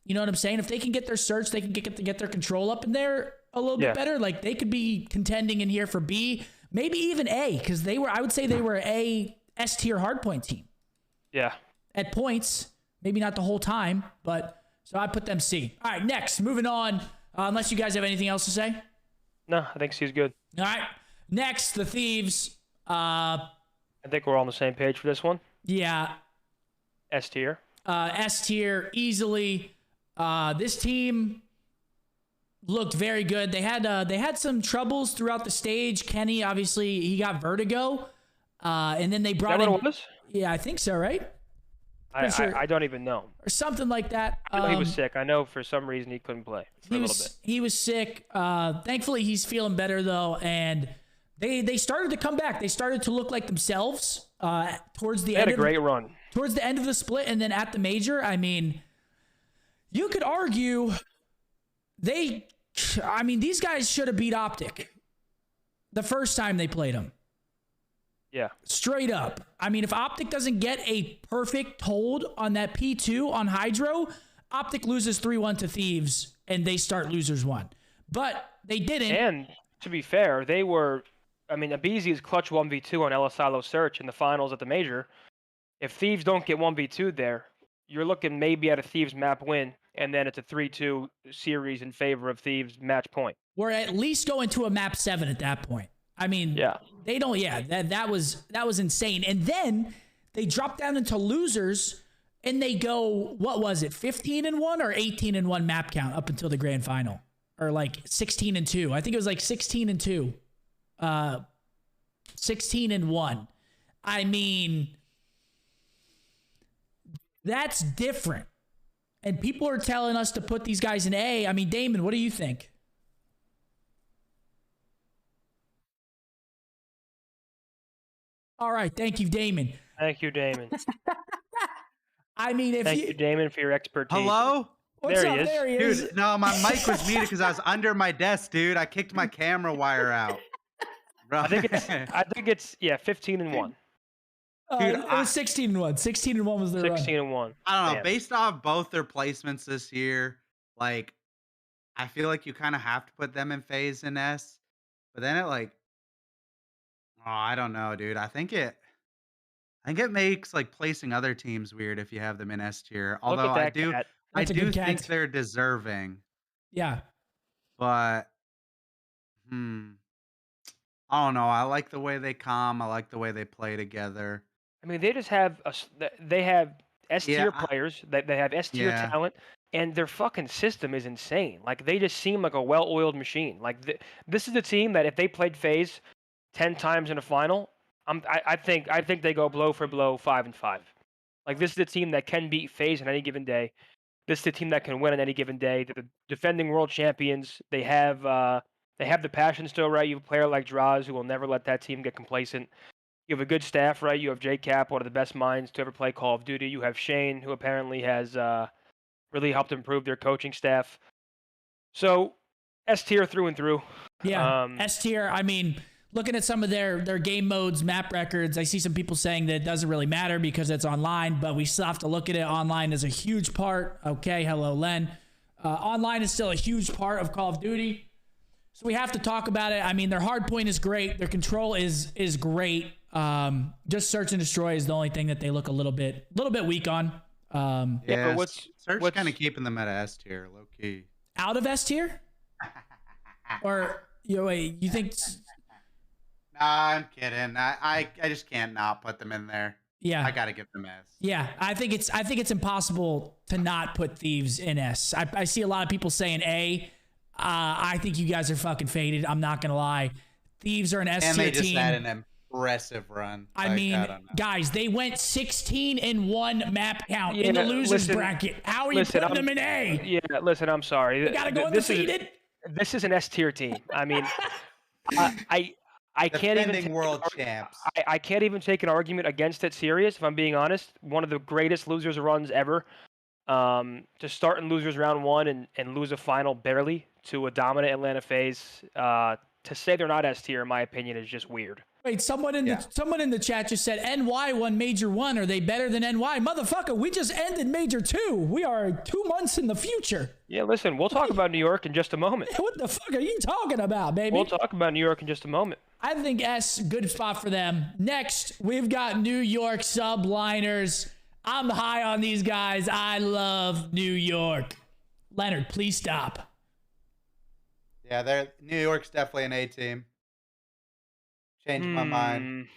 B: You know what I'm saying? If they can get their search, they can get their control up in there a little bit better. Like they could be contending in here for B, maybe even A, because I would say they were a S tier hardpoint team.
A: Yeah.
B: At points, maybe not the whole time, but so I put them C. All right, next, moving on. Unless you guys have anything else to say.
A: No, I think C's good.
B: All right, next, the Thieves.
A: I think we're all on the same page for this one.
B: Yeah.
A: S tier.
B: S tier easily. This team looked very good. They had some troubles throughout the stage. Kenny, obviously, he got vertigo, and then they brought
A: Is that
B: in.
A: what it was?
B: Yeah, I think so. Right? Sure.
A: I don't even know.
B: Or something like that.
A: I know he was sick. I know for some reason he couldn't play for a little bit.
B: He was sick. Thankfully, he's feeling better though, and they started to come back. They started to look like themselves towards the end.
A: They had a great run.
B: Towards the end of the split, and then at the major, I mean, you could argue these guys should have beat Optic the first time they played them.
A: Yeah.
B: Straight up. I mean, if Optic doesn't get a perfect hold on that P2 on Hydro, Optic loses 3-1 to Thieves, and they start losers 1. But they didn't.
A: And to be fair, they were, I mean, Abizi's clutch 1v2 on El Asilo Search in the finals at the major. If Thieves don't get 1v2 there, you're looking maybe at a Thieves map win, and then it's a 3-2 series in favor of Thieves match point.
B: We're at least going to a map 7 at that point. I mean,
A: yeah.
B: They don't, yeah, that was insane. And then they drop down into losers, and they go, what was it, 15-1 or 18-1 map count up until the grand final? Or like 16-2. I think it was like 16-2. 16-1. I mean, that's different. And people are telling us to put these guys in A. I mean, Damon, what do you think? All right. Thank you, Damon.
A: Thank you, Damon.
B: I mean,
A: Thank you, Damon, for your expertise.
C: Hello?
B: What's
A: there
B: up?
A: he is.
B: There he is.
C: Dude, no, my mic was muted because I was under my desk, dude. I kicked my camera wire out. Bro.
A: I think it's 15-1.
C: Dude,
B: it was 16-1. 16-1 was their
A: 16-1.
C: I don't know. Based off both their placements this year, like, I feel like you kind of have to put them in phase in S. But then I don't know, dude. I think it makes like placing other teams weird if you have them in S tier. Although I do think they're deserving.
B: Yeah.
C: But I don't know. I like the way they calm. I like the way they play together.
A: I mean, they just have they have S
C: Yeah,
A: tier players, they have S tier
C: yeah.
A: talent, and their fucking system is insane. Like they just seem like a well-oiled machine. Like this is a team that if they played FaZe 10 times in a final, I think they go blow for blow 5-5. Like this is a team that can beat FaZe on any given day. This is a team that can win on any given day. They're the defending world champions. They have the passion still, right? You have a player like Draws who will never let that team get complacent. You have a good staff, right? You have J Cap, one of the best minds to ever play Call of Duty. You have Shane, who apparently has really helped improve their coaching staff. So S tier through and through.
B: Yeah, S tier. I mean, looking at some of their game modes, map records, I see some people saying that it doesn't really matter because it's online, but we still have to look at it. Online is a huge part. Okay, hello, Len. Online is still a huge part of Call of Duty, so we have to talk about it. I mean, their hard point is great. Their control is great. Just search and destroy is the only thing that they look a little bit weak on.
A: Yeah, but what's
C: kind of keeping them at S tier, low key.
B: Out of S tier? Or wait, you think?
C: Nah, I'm kidding. I just can't not put them in there.
B: Yeah,
C: I gotta give them S.
B: Yeah, I think it's impossible to not put Thieves in S. I see a lot of people saying A. I think you guys are fucking faded. I'm not gonna lie. Thieves are an S tier team.
C: And they just had an impressive run.
B: I mean, guys, they went 16-1 map count in the losers bracket. How are you putting them in A?
A: Yeah, listen, I'm sorry.
B: You gotta go undefeated.
A: This is an S tier team. I mean, I can't even take
C: world champs.
A: I can't even take an argument against it serious, if I'm being honest. One of the greatest losers runs ever. To start in losers round 1 and lose a final barely to a dominant Atlanta FaZe. To say they're not S tier, in my opinion, is just weird.
B: Wait, someone in the chat just said NY won Major 1. Are they better than NY? Motherfucker, we just ended Major 2. We are 2 months in the future.
A: Yeah, listen, we'll talk about New York in just a moment.
B: What the fuck are you talking about, baby?
A: We'll talk about New York in just a moment.
B: I think S, good spot for them. Next, we've got New York subliners. I'm high on these guys. I love New York. Leonard, please stop.
C: Yeah, New York's definitely an A team. Changed my mind.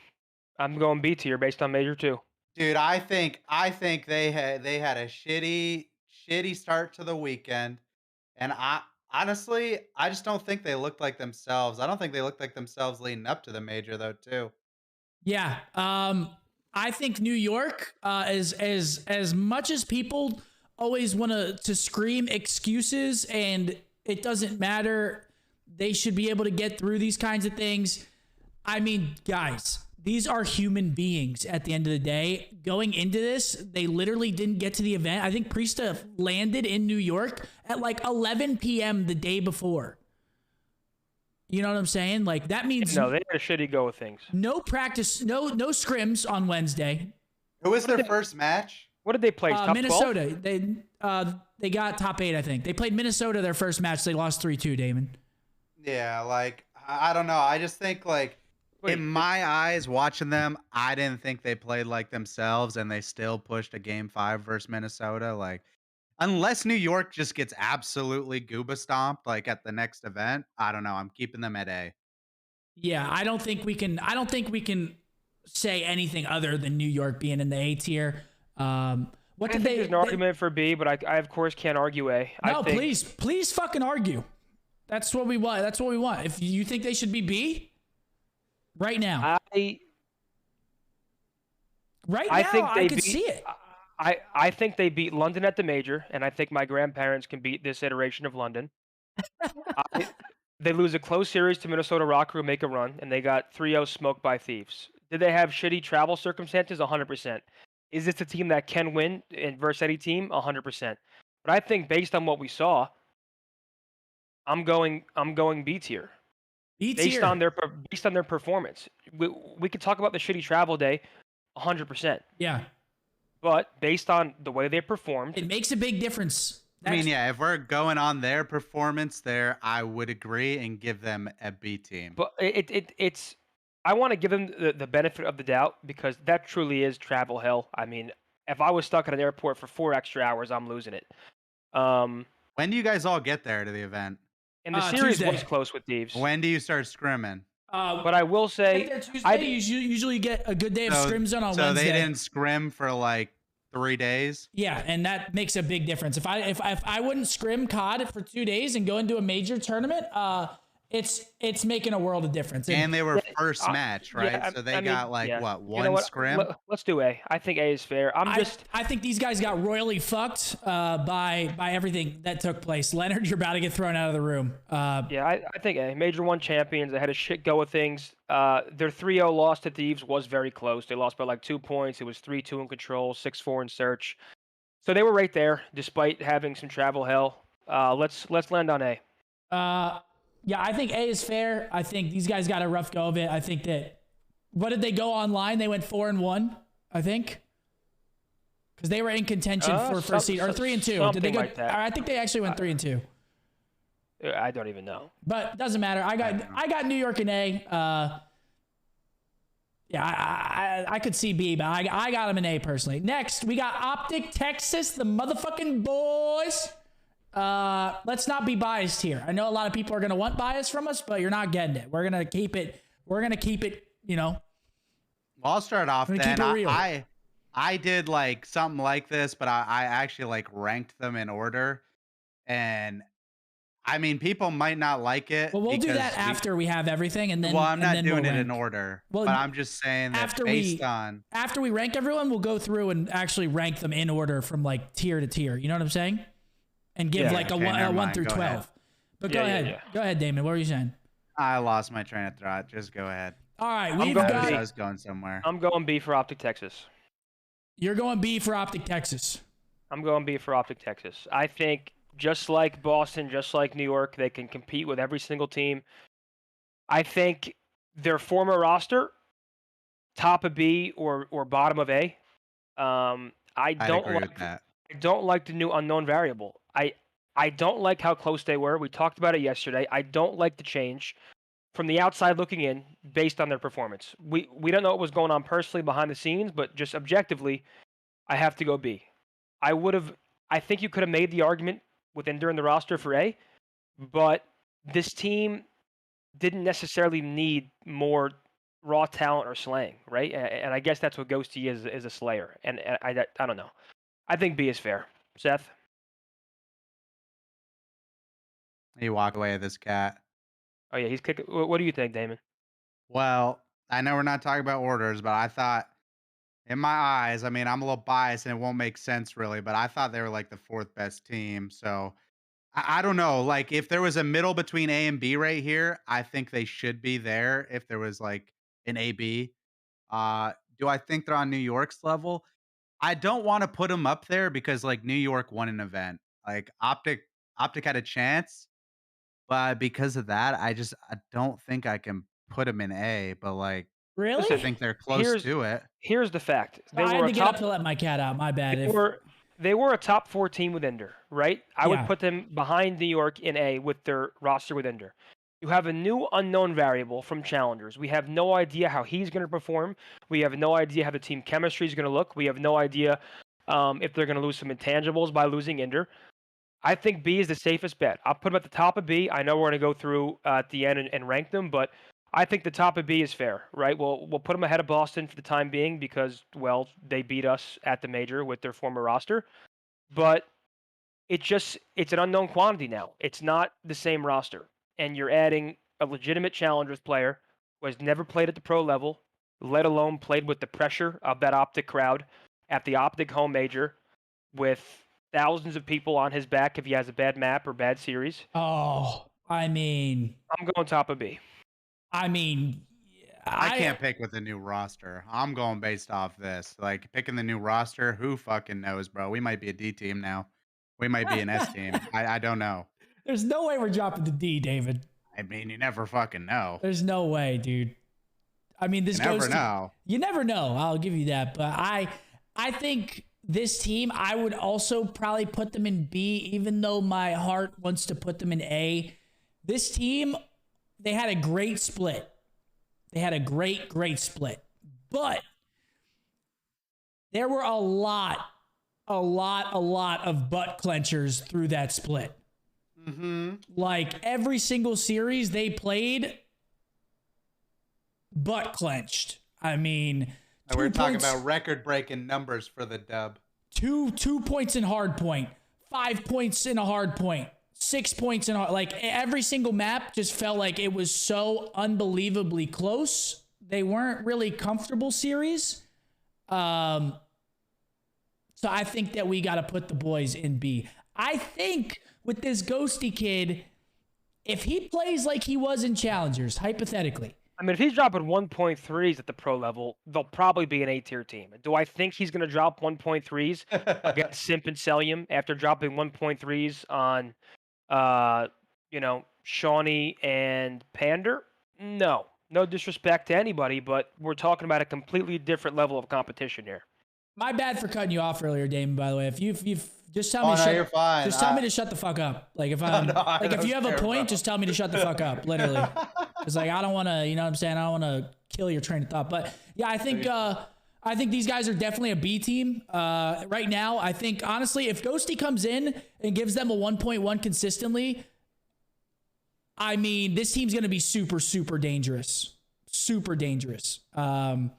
A: I'm going B tier based on Major 2.
C: Dude, I think they had a shitty start to the weekend, and honestly, I just don't think they looked like themselves. I don't think they looked like themselves leading up to the major though, too.
B: Yeah, I think New York is as much as people always want to scream excuses, and it doesn't matter. They should be able to get through these kinds of things. I mean, guys, these are human beings at the end of the day. Going into this, they literally didn't get to the event. I think Priesta landed in New York at like 11 p.m. the day before. You know what I'm saying? Like, that means
A: no, they had a shitty go with things.
B: No practice, no scrims on Wednesday.
C: Who was their first match?
A: What did they play? Top
B: Minnesota.
A: 12?
B: They got top 8, I think. They played Minnesota their first match. They lost 3-2, Damon.
C: Yeah, like, I don't know. I just think, like, in my eyes, watching them, I didn't think they played like themselves, and they still pushed a game 5 versus Minnesota. Like, unless New York just gets absolutely gooba stomped, like at the next event, I don't know. I'm keeping them at A.
B: Yeah, I don't think we can say anything other than New York being in the A tier.
A: What did there's an argument for B, but I of course can't argue A.
B: No, please fucking argue. That's what we want. That's what we want. If you think they should be B, right now. I can see it.
A: I think they beat London at the major, and I think my grandparents can beat this iteration of London. They lose a close series to Minnesota Rock, who make a run, and they got 3-0 smoked by Thieves. Did they have shitty travel circumstances? 100%. Is this a team that can win versus any team? 100%. But I think based on what we saw, I'm going B tier. Based on their performance. We could talk about the shitty travel day, 100%.
B: Yeah.
A: But based on the way they performed,
B: it makes a big difference.
C: I mean, yeah, if we're going on their performance there, I would agree and give them a B team.
A: But it's I want to give them the benefit of the doubt, because that truly is travel hell. I mean, if I was stuck at an airport for 4 extra hours, I'm losing it.
C: When do you guys all get there to the event?
A: And the series
B: Tuesday.
A: was close with Thieves.
C: When do you start scrimming?
A: But I will
B: Get
A: say,
B: there Tuesday.
A: I
B: You usually get a good day of scrims on
C: So
B: Wednesday.
C: they didn't scrim for like 3 days.
B: Yeah, and that makes a big difference. If I wouldn't scrim COD for 2 days and go into a major tournament, it's making a world of difference.
C: And they were
A: yeah,
C: first match, right?
A: yeah,
C: So they
A: I mean,
C: got like
A: yeah.
C: what,
A: You know
C: one
A: what?
C: scrim?
A: Let's do A. I think A is fair.
B: I think these guys got royally fucked by everything that took place. Leonard, you're about to get thrown out of the room.
A: Yeah, I think A. Major 1 champions. They had a shit go of things. Their 3-0 loss to Thieves was very close. They lost by like 2 points. It was 3-2 in control, 6-4 in search. So they were right there, despite having some travel hell. Let's land on A.
B: Yeah, I think A is fair. I think these guys got a rough go of it. I think that what did they go online? They went 4-1, I think. Because they were in contention for first seed, or 3-2. Did they go?
A: Like that.
B: I think they actually went 3-2.
A: I don't even know.
B: But it doesn't matter. I got New York in A. Yeah, I could see B, but I got them in A personally. Next, we got Optic Texas, the motherfucking boys. Let's not be biased here. I know a lot of people are gonna want bias from us, but you're not getting it. We're gonna keep it. You know.
C: Well, I'll start off then.
B: Keep it real.
C: I did like something like this, but I actually like ranked them in order. And I mean, people might not like it.
B: Well, we'll do that after we have everything, and then.
C: Well, I'm not doing it
B: rank.
C: in order.
B: Well,
C: but I'm just saying that
B: after we rank everyone, we'll go through and actually rank them in order from like tier to tier. You know what I'm saying? And give like a 1 through 12.
C: Ahead.
B: But go ahead.
A: Yeah.
B: Go ahead, Damon. What were you saying?
C: I lost my train of thought. Just go ahead.
B: All right,
C: I was going somewhere.
A: I'm going B for Optic Texas.
B: You're going B for Optic Texas.
A: I'm going B for Optic Texas. I think just like Boston, just like New York, they can compete with every single team. I think their former roster, top of B or bottom of A. I don't like the new unknown variable. I don't like how close they were. We talked about it yesterday. I don't like the change. From the outside looking in, based on their performance. We don't know what was going on personally behind the scenes, but just objectively, I have to go B. I think you could have made the argument during the roster for A, but this team didn't necessarily need more raw talent or slaying, right? And I guess that's what Ghosty is a slayer. And I don't know. I think B is fair. Seth?
C: You walk away with this cat.
A: Oh, yeah, he's kicking. What do you think, Damon?
C: Well, I know we're not talking about orders, but I thought, in my eyes, I mean, I'm a little biased and it won't make sense really, but I thought they were like the 4th best team. So I don't know. Like, if there was a middle between A and B right here, I think they should be there if there was like an AB. Do I think they're on New York's level? I don't want to put them up there because like New York won an event. Like Optic had a chance. But because of that, I don't think I can put them in A, but like,
B: Really?
C: I think they're close to it.
A: Here's the fact.
B: I had to get up to let my cat out. My bad.
A: They were a top 4 team with Ender, right? I would put them behind New York in A with their roster with Ender. You have a new unknown variable from Challengers. We have no idea how he's going to perform. We have no idea how the team chemistry is going to look. We have no idea if they're going to lose some intangibles by losing Ender. I think B is the safest bet. I'll put them at the top of B. I know we're going to go through at the end and rank them, but I think the top of B is fair, right? We'll put them ahead of Boston for the time being because, well, they beat us at the major with their former roster. But it's an unknown quantity now. It's not the same roster. And you're adding a legitimate Challengers player who has never played at the pro level, let alone played with the pressure of that Optic crowd at the Optic home major with thousands of people on his back if he has a bad map or bad series.
B: Oh, I mean,
A: I'm going top of B.
B: I mean,
C: I can't pick with the new roster. I'm going based off this. Like picking the new roster, who fucking knows, bro? We might be a D team now. We might be an S team. I don't know.
B: There's no way we're dropping the D, David.
C: I mean, you never fucking know.
B: There's no way, dude. I mean, this goes. You never know. I'll give you that, but I think this team, I would also probably put them in B, even though my heart wants to put them in A. This team, they had a great split. They had a great split. But there were a lot of butt clenchers through that split.
C: Mm-hmm.
B: Like every single series they played, butt clenched. I mean,
C: We're talking about record-breaking numbers for the dub.
B: 2 points in hard point, 5 points in a hard point, 6 points in hard, like every single map just felt like it was so unbelievably close. They weren't really comfortable series. So I think that we got to put the boys in B. I think with this Ghosty kid, if he plays like he was in Challengers, hypothetically.
A: I mean, if he's dropping 1.3s at the pro level, they'll probably be an A-tier team. Do I think he's going to drop 1.3s against Simp and Celium after dropping 1.3s on, Shawnee and Pander? No. No disrespect to anybody, but we're talking about a completely different level of competition here.
B: My bad for cutting you off earlier, Damon, by the way. If you've just tell me
C: you're fine.
B: Just tell me to shut the fuck up. Like if I'm if you have a point, just tell me to shut the fuck up, literally. Cuz like I don't want to, you know what I'm saying? I don't want to kill your train of thought. But yeah, I think these guys are definitely a B team. Right now, I think honestly, if Ghosty comes in and gives them a 1.1 consistently, I mean, this team's going to be super, super dangerous. Super dangerous. But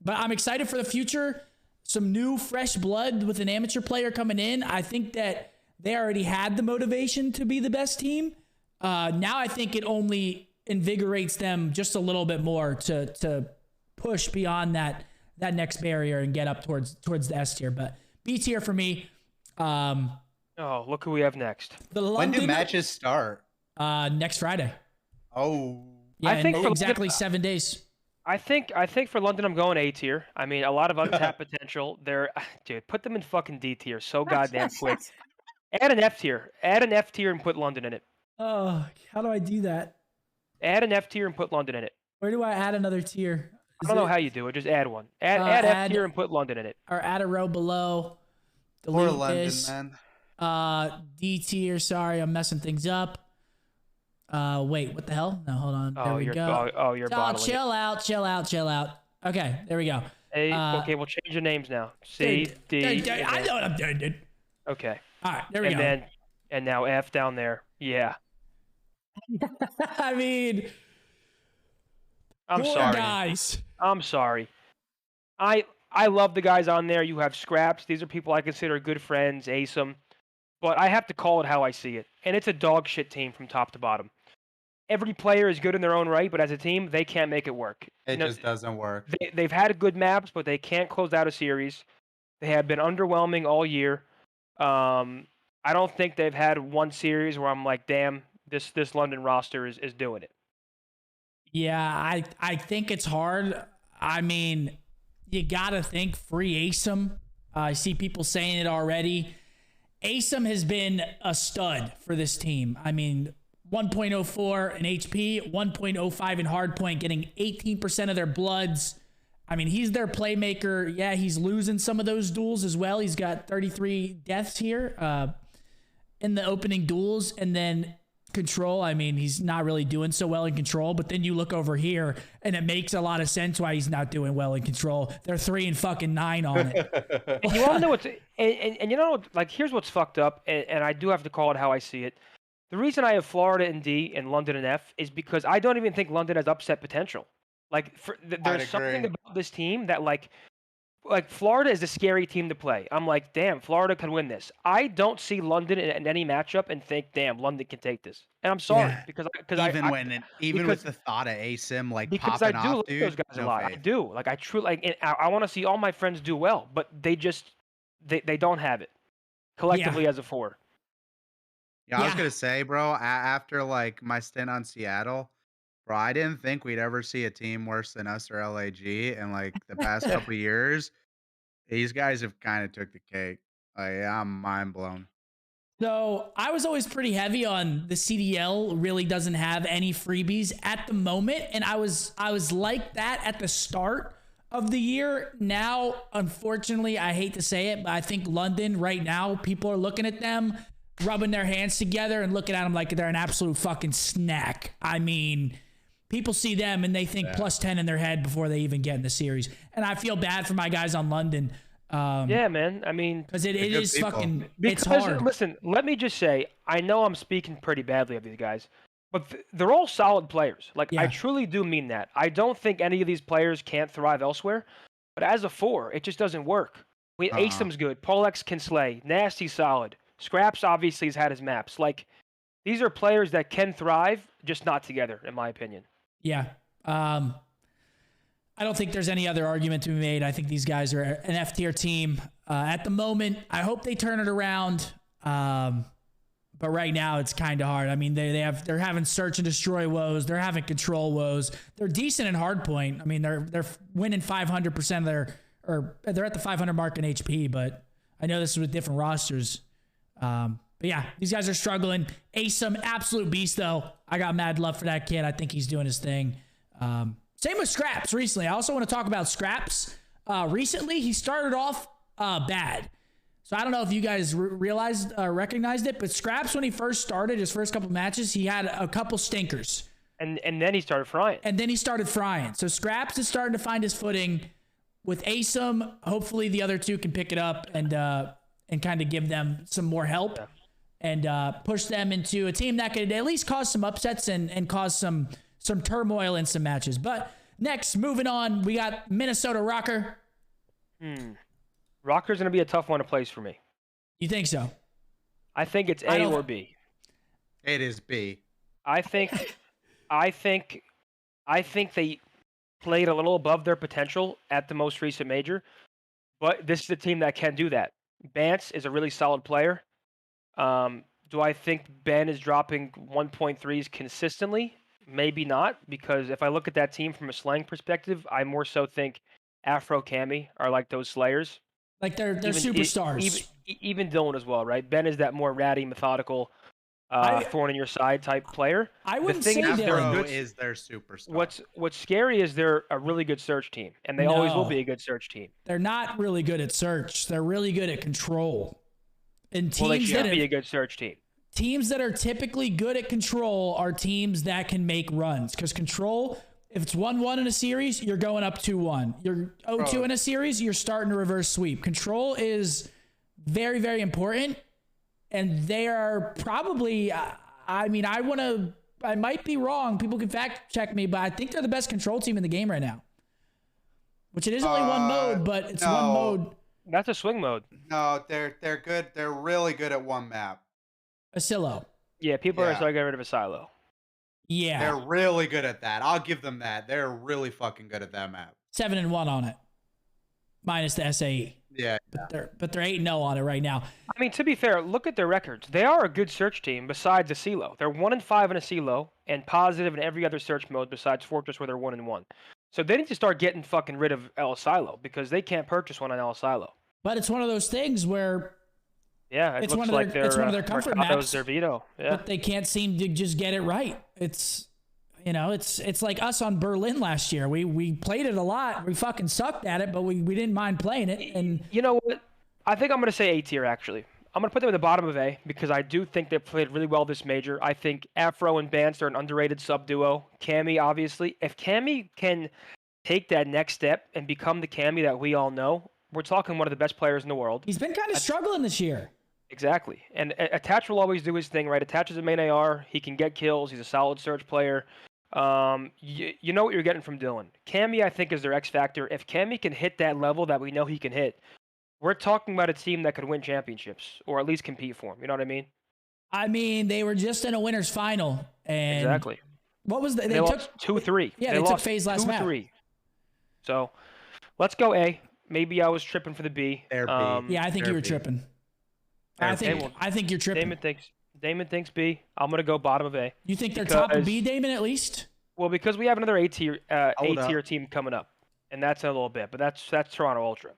B: I'm excited for the future. Some new, fresh blood with an amateur player coming in. I think that they already had the motivation to be the best team. Now I think it only invigorates them just a little bit more to push beyond that next barrier and get up towards the S tier. But B tier for me.
A: Oh, look who we have next.
C: When do matches start?
B: Next Friday.
C: Oh,
B: yeah, I think exactly 7 days.
A: I think for London, I'm going A tier. I mean, a lot of untapped potential. Dude, put them in fucking D tier so goddamn quick. Add an F tier. Add an F tier and put London in it.
B: Oh, how do I do that?
A: Add an F tier and put London in it.
B: Where do I add another tier?
A: I don't know how you do it. Just add one. Add F tier and put London in it.
B: Or add a row below.
C: Poor London, man.
B: D tier. Sorry, I'm messing things up. Wait, what the hell? No, hold on. There we go.
A: You're bottling
B: chill out. Okay, there we go.
A: Hey, okay, we'll change the names now. C, D.
B: I know what I'm doing, dude.
A: Okay.
B: All right, there we go.
A: And now F down there. Yeah.
B: I mean,
A: I'm sorry,
B: guys.
A: I'm sorry. I love the guys on there. You have Scraps. These are people I consider good friends. Asim. But I have to call it how I see it. And it's a dog shit team from top to bottom. Every player is good in their own right, but as a team, they can't make it work.
C: It just doesn't work.
A: They've had good maps, but they can't close out a series. They have been underwhelming all year. I don't think they've had one series where I'm like, damn, this London roster is doing it.
B: Yeah, I think it's hard. I mean, you got to think free Asim. I see people saying it already. Asim has been a stud for this team. I mean, 1.04 in HP, 1.05 in hardpoint, getting 18% of their bloods. I mean, he's their playmaker. Yeah, he's losing some of those duels as well. He's got 33 deaths here in the opening duels. And then control, I mean, he's not really doing so well in control. But then you look over here, and it makes a lot of sense why he's not doing well in control. They're 3-9 on it.
A: And you want to know what's and you know, like, here's what's fucked up, and I do have to call it how I see it. The reason I have Florida in D and London in F is because I don't even think London has upset potential. Like, there's something about this team that, like Florida is a scary team to play. I'm like, damn, Florida could win this. I don't see London in any matchup and think, damn, London can take this. And I'm sorry, because
C: with the thought of Asim like
A: because
C: popping
A: I do
C: off,
A: like
C: dude,
A: those guys a lot.
C: faith.
A: I do. Like, I truly I want to see all my friends do well, but they just they don't have it collectively as a four.
C: Yeah, I was gonna say, bro, after like my stint on Seattle, bro, I didn't think we'd ever see a team worse than us or LAG in like the past couple of years. These guys have kind of took the cake. Like, I'm mind blown.
B: So I was always pretty heavy on the CDL really doesn't have any freebies at the moment. And I was like that at the start of the year. Now, unfortunately, I hate to say it, but I think London right now, people are looking at them, rubbing their hands together and looking at them like they're an absolute fucking snack. I mean, people see them and they think plus 10 in their head before they even get in the series. And I feel bad for my guys on London.
A: Yeah, man. I mean,
B: because it is
C: people.
B: fucking, it's hard.
A: Listen, let me just say, I know I'm speaking pretty badly of these guys, But they're all solid players. Like, I
B: Yeah.
A: truly do mean that. I don't think any of these players can't thrive elsewhere, but as a 4, it just doesn't work.
C: Uh-uh.
A: Asim's good, Polex can slay, Nasty's solid, Scraps obviously has had his maps. Like, these are players that can thrive, just not together, in my opinion.
B: Yeah. I don't think there's any other argument to be made. I think these guys are an F tier team at the moment. I hope they turn it around. But right now it's kind of hard. I mean, they're having search and destroy woes. They're having control woes. They're decent in hardpoint. I mean, they're winning 500% of they're at the 500 mark in HP. But I know this is with different rosters. But yeah, these guys are struggling. Asim, absolute beast though. I got mad love for that kid. I think he's doing his thing. Same with Scraps recently. I also want to talk about Scraps. Recently, he started off bad. So I don't know if you guys recognized it, but Scraps, when he first started, his first couple matches, he had a couple stinkers.
A: And then he started frying. So Scraps is starting to find his footing. With Asim, hopefully the other two can pick it up and kind of give them some more help. Yeah.
B: And push them into a team that could at least cause some upsets and cause some turmoil in some matches. But next, moving on, we got Minnesota Rocker.
A: Rocker's going to be a tough one to place for me.
B: You think so?
A: I think it's A or B.
C: It is B.
A: I think they played a little above their potential at the most recent major, but this is a team that can do that. Bance is a really solid player. Do I think Ben is dropping 1.3s consistently? Maybe not, because if I look at that team from a slang perspective, I more so think Afro Cammy are like those slayers.
B: Like they're superstars.
A: Even Dylan as well, right? Ben is that more ratty, methodical, thorn in your side type player.
B: I wouldn't say
C: Afro is their superstar.
A: What's scary is they're a really good search team, and they always will be a good search team.
B: They're not really good at search. They're really good at control. And teams
A: they should be a good search team.
B: Teams that are typically good at control are teams that can make runs. Because control, if it's 1-1 in a series, you're going up 2-1. You're 0-2 in a series, you're starting to reverse sweep. Control is very, very important. And they are probably, I might be wrong. People can fact check me, but I think they're the best control team in the game right now. Which it is only one mode, but it's one mode.
A: That's a swing mode.
C: No, they're good. They're really good at one map.
B: A silo.
A: Yeah, people are starting to get rid of a silo.
B: Yeah.
C: They're really good at that. I'll give them that. They're really fucking good at that map.
B: 7-1 on it. Minus the SAE.
C: Yeah.
B: But they're 8-0 on it right now.
A: I mean, to be fair, look at their records. They are a good search team besides a silo. They're 1-5 in a silo and positive in every other search mode besides Fortress, where they're 1-1. So they need to start getting fucking rid of El Silo, because they can't purchase one on El Silo.
B: But it's one of those things where
A: it looks like
B: it's one of their comfort maps.
A: Their veto. Yeah.
B: But they can't seem to just get it right. It's like us on Berlin last year. We played it a lot. We fucking sucked at it, but we didn't mind playing it. And
A: you know what? I think I'm going to say A tier, actually. I'm going to put them at the bottom of A because I do think they played really well this major. I think Afro and Bance are an underrated sub-duo. Cammy, obviously. If Cammy can take that next step and become the Cammy that we all know, we're talking one of the best players in the world.
B: He's been kind of struggling this year.
A: Exactly. And Attach will always do his thing, right? Attach is a main AR. He can get kills. He's a solid search player. You know what you're getting from Dylan. Cammy, I think, is their X factor. If Cammy can hit that level that we know he can hit, we're talking about a team that could win championships or at least compete for them. You know what I mean?
B: I mean, they were just in a winner's final. And
A: exactly.
B: What was
A: they lost 2-3.
B: Yeah, they took FaZe last map.
A: 2-3. So let's go A. Maybe I was tripping for the B.
C: They're B.
B: Yeah, I think you were tripping. I think you're tripping.
A: Damon thinks B. I'm gonna go bottom of A.
B: You think they're top of B, Damon, at least?
A: Well, because we have another A tier team coming up, and that's in a little bit. But that's Toronto Ultra.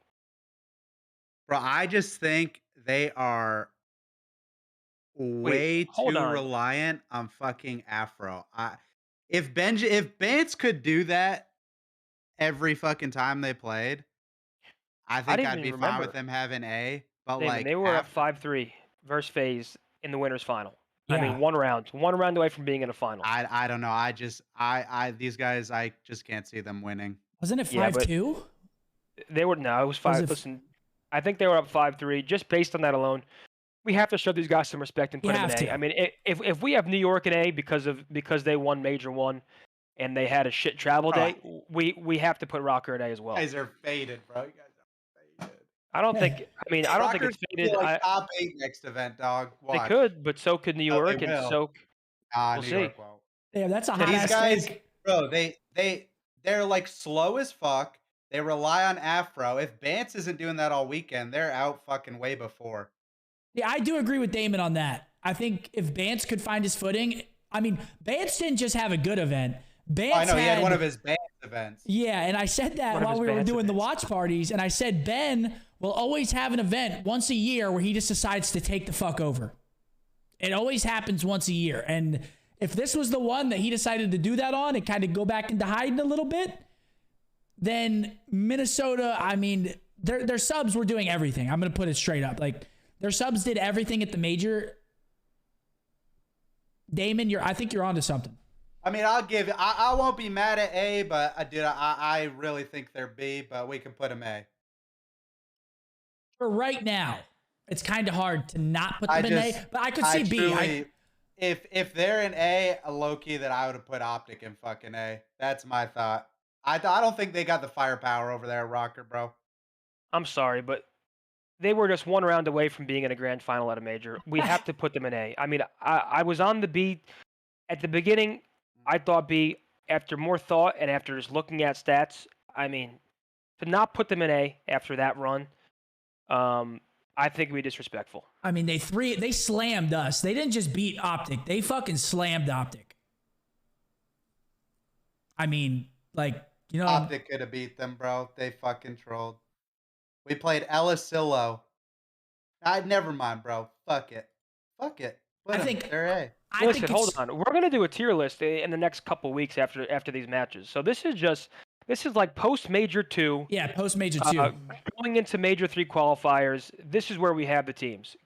C: Bro, I just think they are way too reliant on fucking Afro. If Bance could do that every fucking time they played, I think I'd be fine with them having A. But
A: Damon, they were up 5-3 versus FaZe in the winners final.
B: Yeah.
A: I mean, one round away from being in a final.
C: I don't know. These guys, I just can't see them winning.
B: Wasn't it 5-2?
A: They were it was 5. Listen, I think they were up 5-3 just based on that alone. We have to show these guys some respect and
B: You
A: put them in
B: have
A: A.
B: to.
A: I mean, if we have New York in A because they won Major One and they had a shit travel
C: Bro,
A: day, we have to put Rocker in A as
C: you
A: well.
C: guys are faded, bro. You guys are faded.
A: I don't think. I mean, I don't think
C: Rockers
A: it's
C: could be
A: faded.
C: like top 8 next event, dog.
A: They
C: Watch.
A: could, but so could New
C: No, they
A: York, and
C: will.
A: so
C: Nah,
A: we'll
C: New
A: see.
C: York won't.
B: Damn, that's a
A: If
B: hot
C: These
B: ass
C: guys,
B: take.
C: bro, they're like slow as fuck. They rely on Afro. If Bance isn't doing that all weekend, they're out fucking way before.
B: Yeah, I do agree with Damon on that. I think if Bance could find his footing, I mean, Bance didn't just have a good event. Bance
C: I know he had one of his Bance events.
B: Yeah, and I said that
A: One of
B: while
A: his
B: we were
A: Bance
B: doing the
A: events.
B: watch parties, and I said Ben will always have an event once a year where he just decides to take the fuck over. It always happens once a year, and if this was the one that he decided to do that on and kind of go back into hiding a little bit, then Minnesota, I mean, their subs were doing everything. I'm going to put it straight up. Like, their subs did everything at the major. Damon, I think you're onto something.
C: I mean, I won't be mad at A, but I really think they're B, but we can put them A.
B: For right now, it's kind of hard to not put them in A, but I could see B.
C: Truly, if they're in A, a low key that I would have put Optic in fucking A. That's my thought. I don't think they got the firepower over there, Rocker, bro.
A: I'm sorry, but they were just one round away from being in a grand final at a major. We have to put them in A. I mean, I was on the B at the beginning. I thought B. After more thought and after just looking at stats, I mean, to not put them in A after that run, I think it'd be disrespectful.
B: I mean, they slammed us. They didn't just beat Optic. They fucking slammed Optic. I mean, like, you know.
C: Optic could have beat them, bro. They fucking trolled. We played Elasillo. Never mind, bro. Fuck it. Fuck it.
B: I think
C: they're A.
A: Listen, hold on. We're gonna do a tier list in the next couple weeks after these matches. So this is like post major 2.
B: Yeah, post major 2.
A: Going into major 3 qualifiers. This is where we have the teams.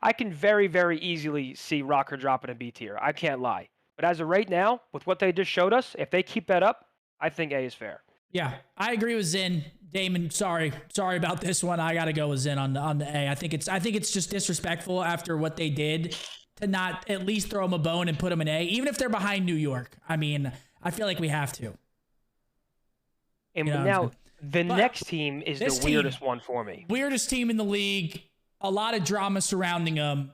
A: I can very, very easily see Rocker dropping a B tier. I can't lie. But as of right now, with what they just showed us, if they keep that up, I think A is fair.
B: Yeah, I agree with Zin. Damon, sorry about this one. I gotta go with Zin on the A. I think it's just disrespectful after what they did to not at least throw them a bone and put them in A, even if they're behind New York. I mean, I feel like we have to.
A: And now the next team is the weirdest one for me.
B: Weirdest team in the league. A lot of drama surrounding them.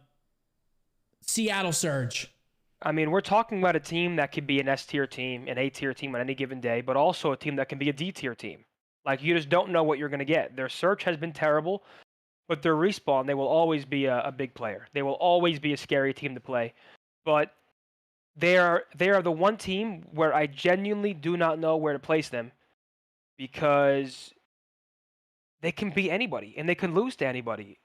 B: Seattle Surge.
A: I mean, we're talking about a team that could be an S tier team, an A tier team on any given day, but also a team that can be a D tier team. Like, you just don't know what you're going to get. Their search has been terrible, but their respawn, they will always be a big player. They will always be a scary team to play. But they are the one team where I genuinely do not know where to place them, because they can beat anybody and they can lose to anybody.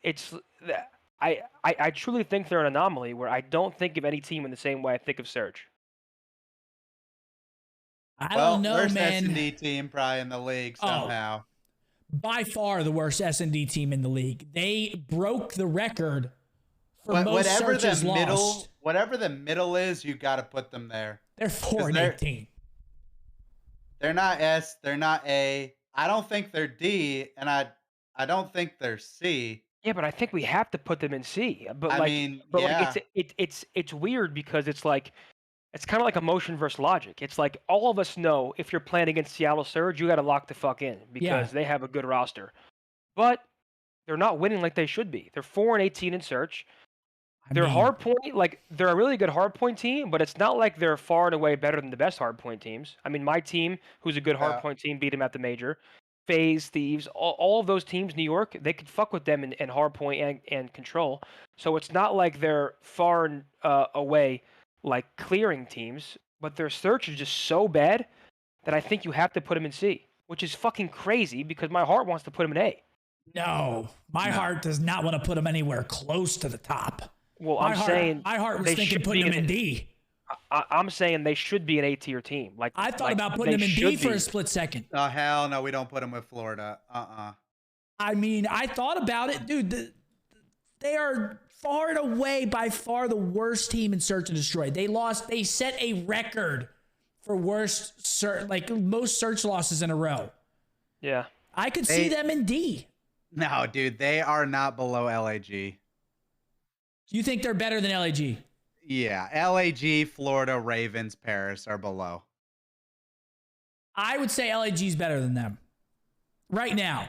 A: I truly think they're an anomaly where I don't think of any team in the same way I think of Surge.
B: I don't know,
C: worst
B: man.
C: S&D team probably in the league somehow.
B: By far the worst S&D team in the league. They broke the record for most searches lost.
C: Whatever the middle is, you got to put them there.
B: They're 4-18.
C: They're not S. They're not A. I don't think they're D, and I don't think they're C.
A: Yeah, but I think we have to put them in C. But it's weird because it's like, it's kind of like emotion versus logic. It's like, all of us know if you're playing against Seattle Surge, you got to lock the fuck in because they have a good roster. But they're not winning like they should be. They're 4-18 in Search. They're hardpoint, like, they're a really good hardpoint team, but it's not like they're far and away better than the best hardpoint teams. I mean, my team, who's a good hardpoint team, beat them at the major. FaZe, Thieves, all of those teams, New York, they could fuck with them in hardpoint and control. So it's not like they're far away, like, clearing teams, but their search is just so bad that I think you have to put them in C, which is fucking crazy because my heart wants to put them in A.
B: No, my heart does not want to put them anywhere close to the top.
A: Well, my
B: heart was thinking putting them in D.
A: I'm saying they should be an A tier team. Like,
B: I thought about putting them in D for a split second.
C: Oh, hell no, we don't put them with Florida.
B: I mean, I thought about it, dude. They are far and away by far the worst team in Search and Destroy. They set a record for most search losses in a row.
A: Yeah.
B: I could see them in D.
C: No, dude, they are not below LAG.
B: You think they're better than LAG?
C: Yeah, LAG, Florida, Ravens, Paris are below.
B: I would say LAG is better than them right now.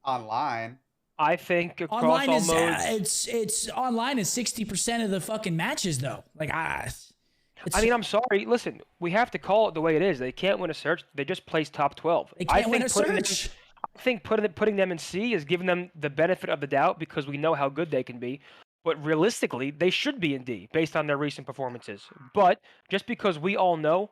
C: Online.
A: I think across
B: Online
A: all
B: is
A: modes.
B: it's online is 60% of the fucking matches though. Like
A: I mean, I'm sorry. Listen, we have to call it the way it is. They can't win a search. They just placed top 12.
B: they can't win a
A: Them,
B: search.
A: I think putting them in C is giving them the benefit of the doubt because we know how good they can be. But realistically, they should be in D based on their recent performances. But just because we all know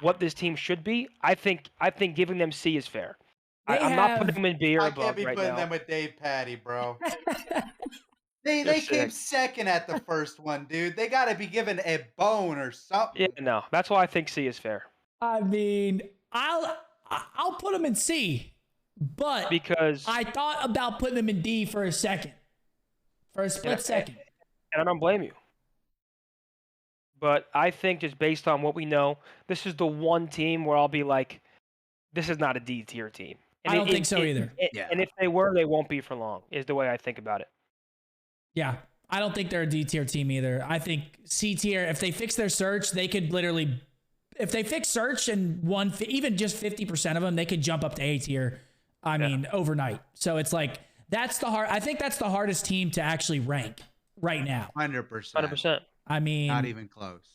A: what this team should be, I think giving them C is fair. I'm not putting them in B or
C: I
A: above
C: can't be
A: right
C: putting
A: now.
C: them with Dave Patty, bro. They came second at the first one, dude. They got to be given a bone or something.
A: Yeah, no, that's why I think C is fair.
B: I mean, I'll put them in C, but
A: Because
B: I thought about putting them in D for a second, for a split second.
A: And I don't blame you. But I think just based on what we know, this is the one team where I'll be like, this is not a D tier team. And
B: I don't think so either.
A: And if they were, they won't be for long, is the way I think about it.
B: Yeah, I don't think they're a D tier team either. I think C tier, if they fix their search, they could literally, if they fix search and even just 50% of them, they could jump up to A tier, I mean, overnight. So it's like, I think that's the hardest team to actually rank right now.
C: 100%.
A: 100%.
B: I mean,
C: not even close.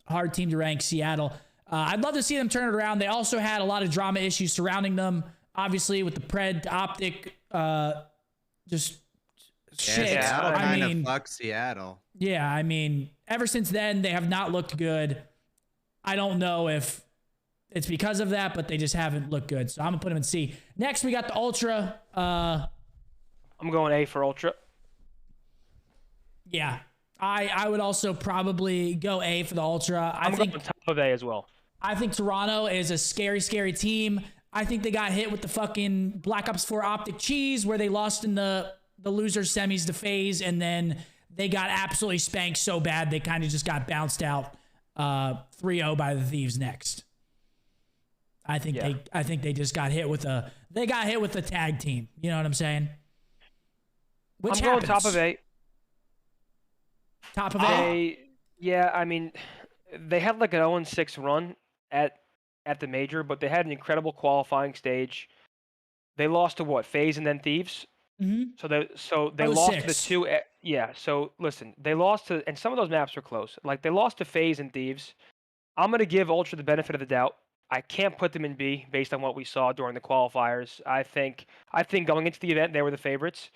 B: Hard team to rank, Seattle. I'd love to see them turn it around. They also had a lot of drama issues surrounding them, obviously with the Pred Optic, just shit.
C: Seattle
B: I
C: kind
B: mean,
C: of fucked Seattle.
B: Yeah, I mean, ever since then, they have not looked good. I don't know if it's because of that, but they just haven't looked good. So I'm going to put them in C. Next, we got the Ultra.
A: I'm going A for Ultra.
B: Yeah. I would also probably go A for the Ultra.
A: I'm going top of A as well.
B: I think Toronto is a scary, scary team. I think they got hit with the fucking Black Ops 4 Optic cheese where they lost in the losers semis to FaZe, and then they got absolutely spanked so bad they kind of just got bounced out 3-0 by the Thieves next. I think they just got hit with a tag team. You know what I'm saying?
A: I'm going top of A.
B: Top of A?
A: Yeah, I mean, they had like an 0-6 run at the major, but they had an incredible qualifying stage. They lost to what? FaZe and then Thieves?
B: Mm-hmm.
A: So they lost to the two. Yeah, so listen, they lost to, and some of those maps were close. Like they lost to FaZe and Thieves. I'm going to give Ultra the benefit of the doubt. I can't put them in B based on what we saw during the qualifiers. I think going into the event, they were the favorites.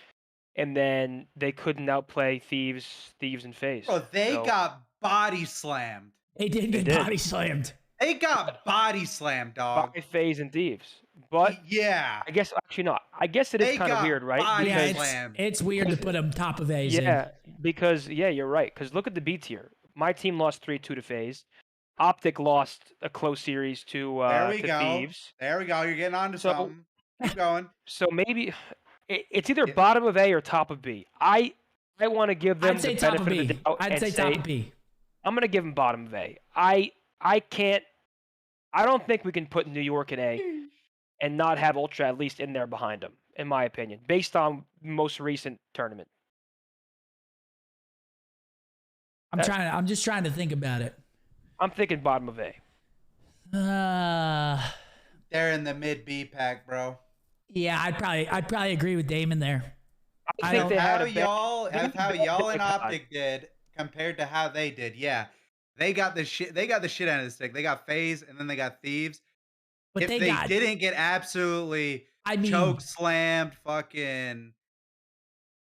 A: And then they couldn't outplay Thieves and FaZe.
C: Bro, they got body slammed.
B: They did get body slammed.
C: They got body slammed, dog.
A: By FaZe and Thieves. But
C: yeah,
A: I guess actually not. I guess it is kind of weird, right?
B: Yeah, it's weird to put them top of A.
A: Yeah, because you're right. Because look at the B tier. My team lost 3-2 to FaZe. Optic lost a close series to Thieves.
C: There we go. You're getting on to something. Keep going.
A: So maybe it's either bottom of A or top of B. I want to give them the benefit of the doubt.
B: I'd say top of B.
A: I'm going to give them bottom of A. I don't think we can put New York in A and not have Ultra at least in there behind them, in my opinion, based on most recent tournament.
B: I'm just trying to think about it.
A: I'm thinking bottom of A.
C: They're in the mid B pack, bro.
B: Yeah, I'd probably agree with Damon there.
C: I think they had how y'all and Optic did compared to how they did. Yeah, they got the shit. They got the shit out of the stick. They got FaZe and then they got Thieves. But if they didn't get absolutely choke slammed, fucking.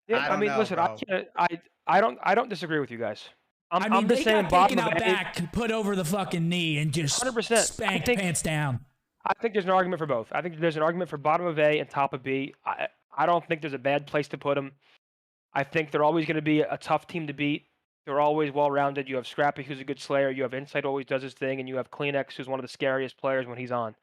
A: Yeah, I mean, listen, I don't disagree with you guys. I'm just saying bottom of A.
B: Back, put over the fucking knee, and just 100%. Spanked pants down.
A: I think there's an argument for both. I think there's an argument for bottom of A and top of B. I don't think there's a bad place to put them. I think they're always going to be a tough team to beat. They're always well-rounded. You have Scrappy, who's a good slayer. You have Insight, always does his thing. And you have Kleenex, who's one of the scariest players when he's on.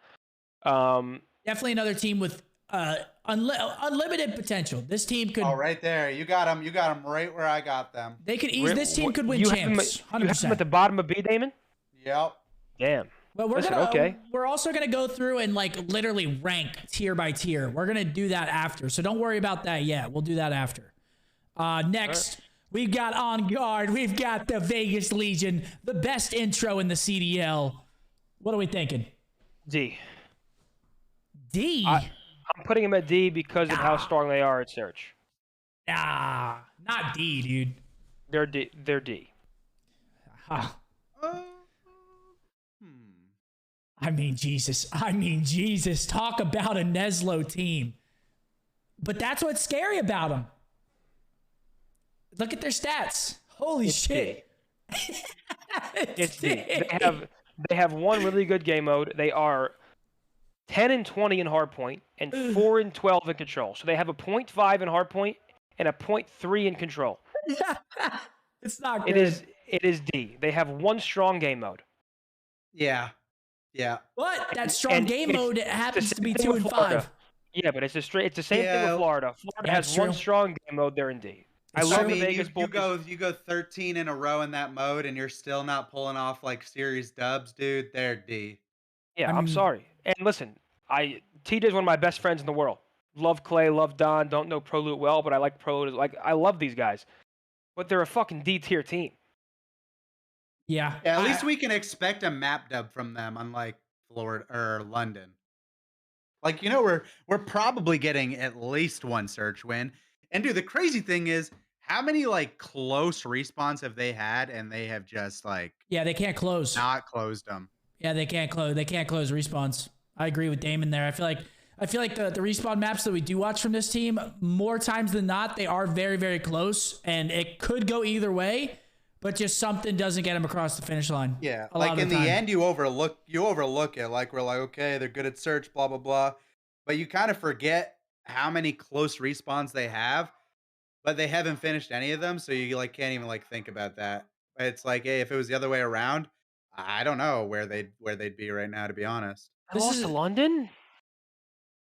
B: Definitely another team with unlimited potential. This team could...
C: Oh, right there. You got them. You got them right where I got them.
B: They could easily... This team could win champs. 100%.
A: You have them at the bottom of B, Damon?
C: Yep.
A: Damn.
B: But we're also gonna go through and like literally rank tier by tier. We're gonna do that after, so don't worry about that yet. We'll do that after. Next, We've got On Guard. We've got the Vegas Legion, the best intro in the CDL. What are we thinking?
A: D.
B: D?
A: I'm putting them at D because of how
B: Ah,
A: strong they are at search.
B: not D, dude.
A: They're D. They're D.
B: Ah,
C: Uh, hmm.
B: I mean, Jesus. I mean, Jesus. Talk about a Neslo team. But that's what's scary about them. Look at their stats. Holy
A: It's
B: shit.
A: D. It's D. They have one really good game mode. They are 10 and 20 in hardpoint and 4 and 12 in control. So they have a 0.5 in hardpoint and a 0.3 in control.
B: It's not
A: It
B: good.
A: is D. They have one strong game mode.
C: Yeah. Yeah.
B: But that strong
A: And
B: game
A: it's
B: mode
A: the
B: happens to
A: same
B: be
A: thing
B: 2
A: with
B: and
A: Florida.
B: 5.
A: Yeah, but it's the same thing with
C: Yeah.
A: Florida. Florida
B: That's
A: has one
B: true.
A: strong game mode. They're in D. I
B: It's
A: love
B: true.
C: I
A: the
C: mean,
A: Vegas boys.
C: you go 13 in a row in that mode, and you're still not pulling off like series dubs, dude. They're D.
A: Yeah,
B: I
A: I'm
B: mean,
A: sorry. And listen, TJ is one of my best friends in the world. Love Clay, love Don. Don't know Pro Loot well, but I like Pro. Like I love these guys, but they're a fucking D tier team.
B: yeah.
C: Yeah, at least we can expect a map dub from them, unlike Florida or London. Like, we're probably getting at least one search win. And dude, the crazy thing is, how many like close respawns have they had, and they have just like
B: Yeah, they can't close.
C: not closed them.
B: Yeah, they can't close. They can't close respawns. I agree with Damon there. I feel like the respawn maps that we do watch from this team, more times than not, they are very, very close, and it could go either way, but just something doesn't get them across the finish line.
C: Yeah,
B: a lot
C: like
B: of
C: in the
B: time.
C: end, you overlook it. Like we're like, okay, they're good at search, blah blah blah, but you kind of forget how many close respawns they have. But they haven't finished any of them, so you like can't even like think about that. But it's like, hey, if it was the other way around, I don't know where they'd be right now, to be honest.
A: I
B: This
A: lost to
B: is
A: London.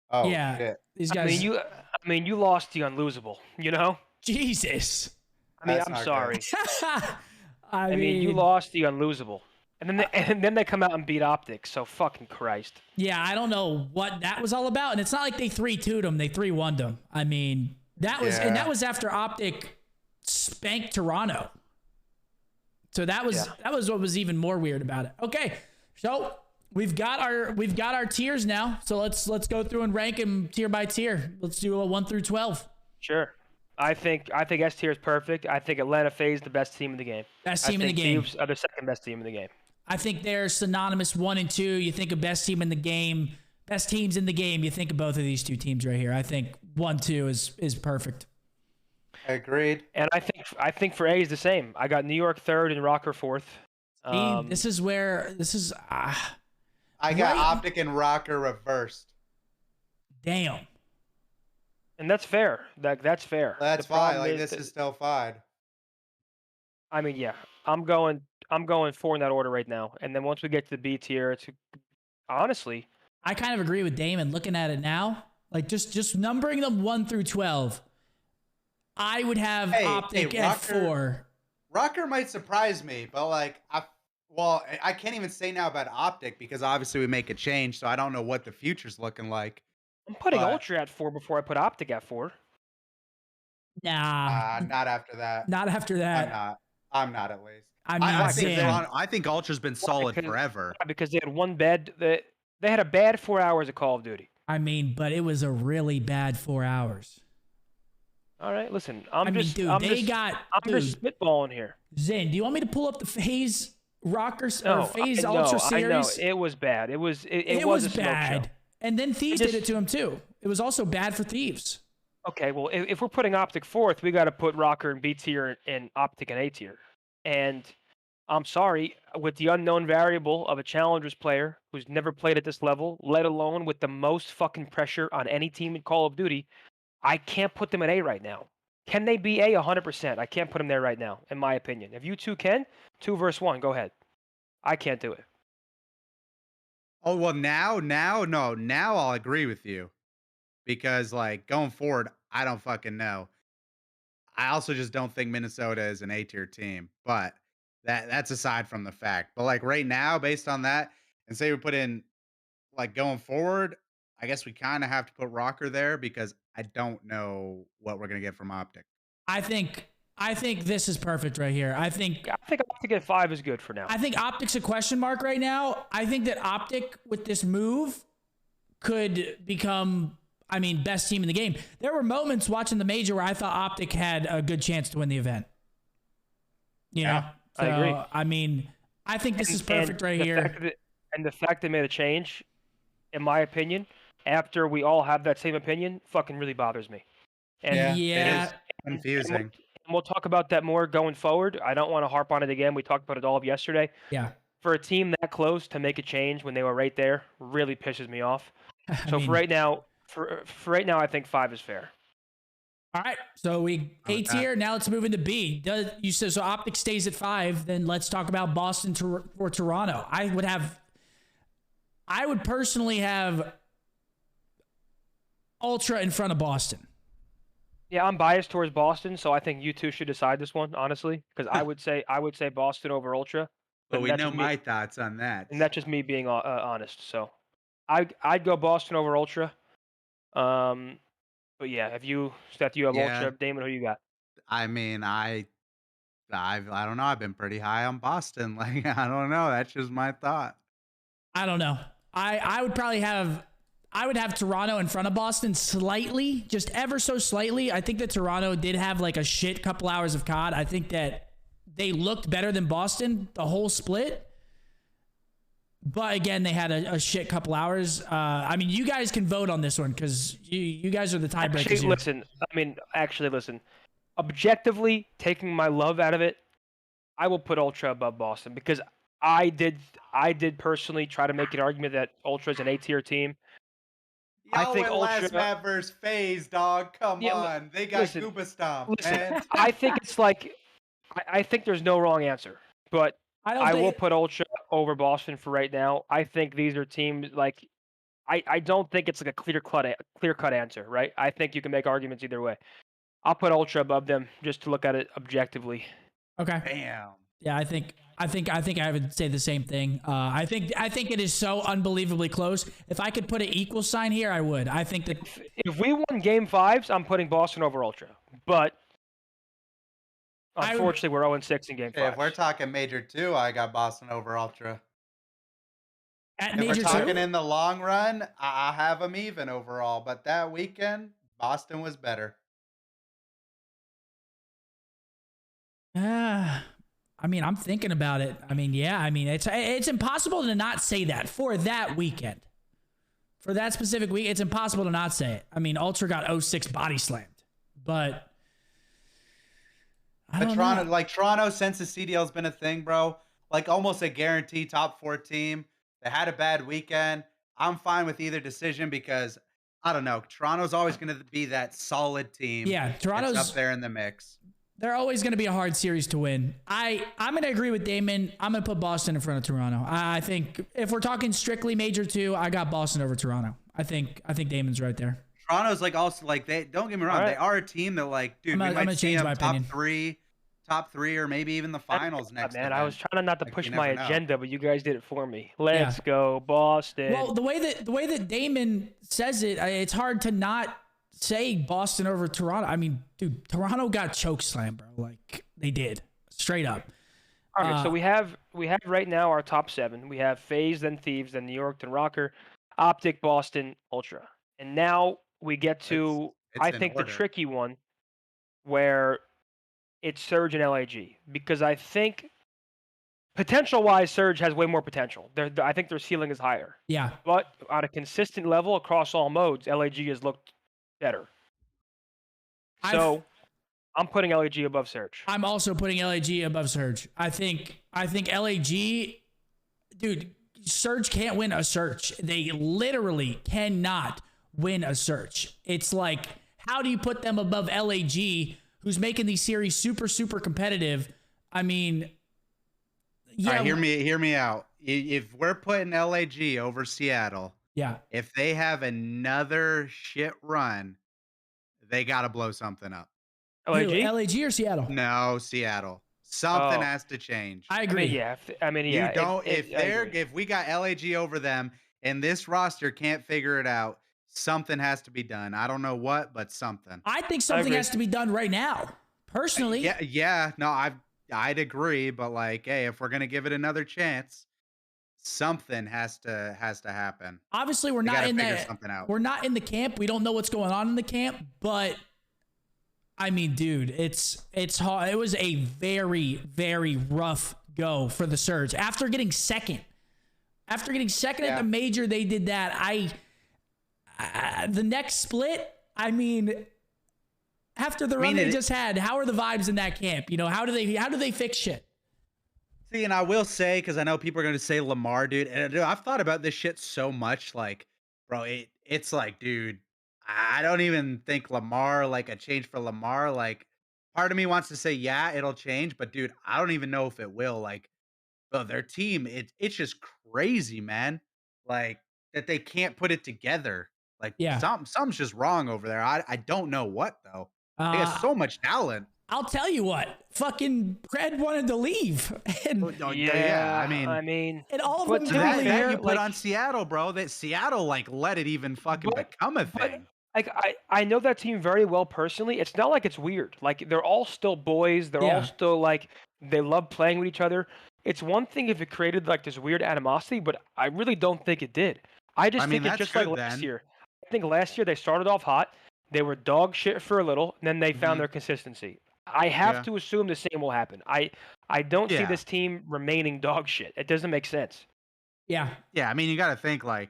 C: Oh
B: yeah.
C: shit,
B: These
A: I mean,
B: guys.
A: you lost the unlosable. You know.
B: Jesus.
A: I mean,
C: that's
A: I'm
C: not
A: sorry.
B: I
A: I mean, you
B: mean,
A: lost the unlosable, and then they come out and beat Optic. So fucking Christ.
B: yeah, I don't know what that was all about, and it's not like they 3-2'd them; they 3-1'd them. I mean, that
C: Yeah.
B: was after Optic spanked Toronto. So that was what was even more weird about it. Okay, so we've got our tiers now. So let's go through and rank them tier by tier. Let's do a 1 through 12.
A: Sure. I think S tier is perfect. I think Atlanta FaZe the best team in the game.
B: Best team in the game.
A: Thieves are the second best team in the game.
B: I think they're synonymous 1 and 2. You think of best team in the game, best teams in the game. You think of both of these two teams right here. I think
C: 1-2
B: is perfect.
C: Agreed.
A: And I think for A is the same. I got New York third and Rocker fourth.
B: This is
C: I got
B: Right.
C: Optic and Rocker reversed.
B: damn.
A: and that's fair. That's fair.
C: That's
A: The
C: fine.
A: problem
C: Like this
A: that-
C: is still fine.
A: I mean, yeah. I'm going 4 in that order right now. And then once we get to the B tier, it's honestly,
B: I kind of agree with Damon looking at it now. Like just numbering them 1 through 12. I would have
C: Hey,
B: Optic
C: hey,
B: at
C: Rocker-
B: 4.
C: Rocker might surprise me, but like I can't even say now about Optic because obviously we make a change, so I don't know what the future's looking like.
A: I'm putting
C: But-
A: Ultra at 4 before I put Optic at 4.
B: Nah,
C: Not after that.
B: not after that.
C: I'm not at least.
B: I mean,
C: I think
B: damn.
C: I think Ultra's been solid
A: Because-
C: forever.
A: Because they had one bad they had a bad 4 hours of Call of Duty.
B: I mean, but it was a really bad 4 hours.
A: All right, listen.
B: I'm just
A: just spitballing here.
B: Zen, do you want me to pull up the FaZe Rockers or
A: No,
B: FaZe
A: I know,
B: Ultra
A: I know.
B: series?
A: It was bad. It was
B: was
A: a smoke
B: bad.
A: show.
B: And then Thieves
A: just-
B: did it to him too. It was also bad for Thieves.
A: Okay, well, if we're putting Optic fourth, we got to put Rocker in B tier and Optic in A tier. And I'm sorry, with the unknown variable of a challengers player who's never played at this level, let alone with the most fucking pressure on any team in Call of Duty, I can't put them at A right now. Can they be A 100%? I can't put them there right now, in my opinion. If you two can, 2 versus 1, go ahead. I can't do it.
C: Oh well, now I'll agree with you because like going forward, I don't fucking know. I also just don't think Minnesota is an A tier team, but that's aside from the fact. But like right now, based on that, and say we put in like going forward, I guess we kind of have to put Rocker there because I don't know what we're gonna get from Optic.
B: I think I think this is perfect right here.
A: I think Optic at 5 is good for now.
B: I think Optic's a question mark right now. I think that Optic with this move could become, I mean, best team in the game. There were moments watching the major where I thought Optic had a good chance to win the event. You know? So,
A: I agree.
B: I mean, I think this is perfect right here.
A: And the fact they made a change, in my opinion, after we all have that same opinion, fucking really bothers me. And
B: yeah.
C: It is confusing.
A: And we'll talk about that more going forward. I don't want to harp on it again. We talked about it all of yesterday.
B: Yeah.
A: For a team that close to make a change when they were right there really pisses me off. So for right now, I think 5 is fair.
B: All right, so we A tier. Now let's move into B. You said so. Optic stays at 5. Then let's talk about Boston or Toronto. I would personally have Ultra in front of Boston.
A: Yeah, I'm biased towards Boston, so I think you two should decide this one, honestly, because I would say Boston over Ultra.
C: But we know my thoughts on that.
A: And that's just me being honest. So I'd go Boston over Ultra. But yeah, if you Seth, you have Ultra. Damon, who you got?
C: I mean, I don't know. I've been pretty high on Boston. Like, I don't know. That's just my thought.
B: I don't know. I would probably have Toronto in front of Boston slightly, just ever so slightly. I think that Toronto did have like a shit couple hours of COD. I think that they looked better than Boston the whole split. But again, they had a shit couple hours. I mean, you guys can vote on this one because you guys are the tiebreakers.
A: Actually, listen. Objectively, taking my love out of it, I will put Ultra above Boston because I did personally try to make an argument that Ultra is an A-tier team.
C: I think Ultra last map versus FaZe, dog. Come on, they got Gooba Stomp. Man.
A: I think it's like I think there's no wrong answer, but I will put Ultra over Boston for right now. I think these are teams like I don't think it's like a clear cut answer, right? I think you can make arguments either way. I'll put Ultra above them just to look at it objectively.
B: Okay.
C: Damn.
B: Yeah, I think I would say the same thing. I think it is so unbelievably close. If I could put an equal sign here, I would. I think that
A: if we won Game 5s, I'm putting Boston over Ultra, but unfortunately, we're 0-6 in Game 5.
C: If we're talking Major 2, I got Boston over Ultra.
B: If
C: we're talking in the long run, I have them even overall. But that weekend, Boston was better.
B: I mean, I'm thinking about it. I mean, yeah. I mean, it's impossible to not say that for that weekend. For that specific week, it's impossible to not say it. I mean, Ultra got 06 body slammed. But
C: Toronto, since the CDL's been a thing, bro, like almost a guaranteed top 4 team. They had a bad weekend. I'm fine with either decision because I don't know. Toronto's always going to be that solid team.
B: Yeah, Toronto's
C: up there in the mix.
B: They're always going to be a hard series to win. I'm going to agree with Damon. I'm going to put Boston in front of Toronto. I think if we're talking strictly Major 2, I got Boston over Toronto. I think Damon's right there.
C: Toronto's like also like they don't get me wrong. Right. They are a team that like, dude, we might see them top three, or maybe even the finals next.
A: Man, I was trying not to push my agenda, but you guys did it for me. Let's go, Boston.
B: Well, the way that Damon says it, it's hard to not say Boston over Toronto. I mean, dude, Toronto got chokeslammed, bro. Like they did, straight up.
A: All right, so we have right now our top 7. We have FaZe, then Thieves, then New York, then Rocker, Optic, Boston, Ultra, and now we get to I think the tricky one, where it's Surge and LAG, because I think potential-wise, Surge has way more potential. I think their ceiling is higher.
B: Yeah.
A: But on a consistent level across all modes, LAG has looked better. So I'm putting LAG above Surge.
B: I'm also putting LAG above Surge. I think LAG, dude, Surge can't win a search. They literally cannot win a search. It's like, how do you put them above LAG, who's making these series super, super competitive? I mean, yeah.
C: All right, hear me out. If we're putting LAG over Seattle,
B: yeah.
C: If they have another shit run, they got to blow something up.
B: LAG or Seattle?
C: No, Seattle. Something has to change.
B: I agree.
A: I mean, yeah.
C: You don't. If we got LAG over them and this roster can't figure it out, something has to be done. I don't know what, but something.
B: I think something has to be done right now. Personally,
C: Yeah. No, I'd agree, but like, hey, if we're gonna give it another chance, something has to happen.
B: obviously we're
C: They
B: not
C: got to
B: in
C: figure
B: that.
C: something out.
B: We're not in the camp. We don't know what's going on in the camp, but I mean, dude, it's hard. It was a very, very rough go for the Surge after getting second. After getting second at the major, they did that. The next split, I mean, after the run they just had, how are the vibes in that camp? You know, how do they fix shit?
C: See, and I will say, because I know people are going to say Lamar, dude, and dude, I've thought about this shit so much. Like, bro, it's like, dude, I don't even think Lamar, like a change for Lamar. Like, part of me wants to say, yeah, it'll change, but dude, I don't even know if it will. Like, bro, their team, it's just crazy, man. Like that they can't put it together. Like
B: Yeah.
C: something's just wrong over there. I don't know what though. They got
B: Uh,
C: so much talent.
B: I'll tell you what, fucking Pred wanted to leave, and
C: Yeah,
A: I mean,
B: and all of
A: but
B: them
A: to be
C: that
A: fair,
C: you put
A: like,
C: on Seattle, bro. That Seattle like let it even fucking become a
A: but
C: thing.
A: like I know that team very well personally. It's not like it's weird. Like they're all still boys. They're all
B: Yeah.
A: still like they love playing with each other. It's one thing if it created like this weird animosity, but I really don't think it did. I
C: I
A: just
C: mean,
A: think it's
C: that's
A: just like
C: good
A: last
C: then.
A: year. I think last year they started off hot. They were dog shit for a little, and then they found
C: Mhm.
A: their consistency. I have
C: Yeah.
A: to assume the same will happen. I don't see
C: Yeah.
A: this team remaining dog shit. It doesn't make sense.
B: yeah,
C: Yeah. I mean, you got to think like,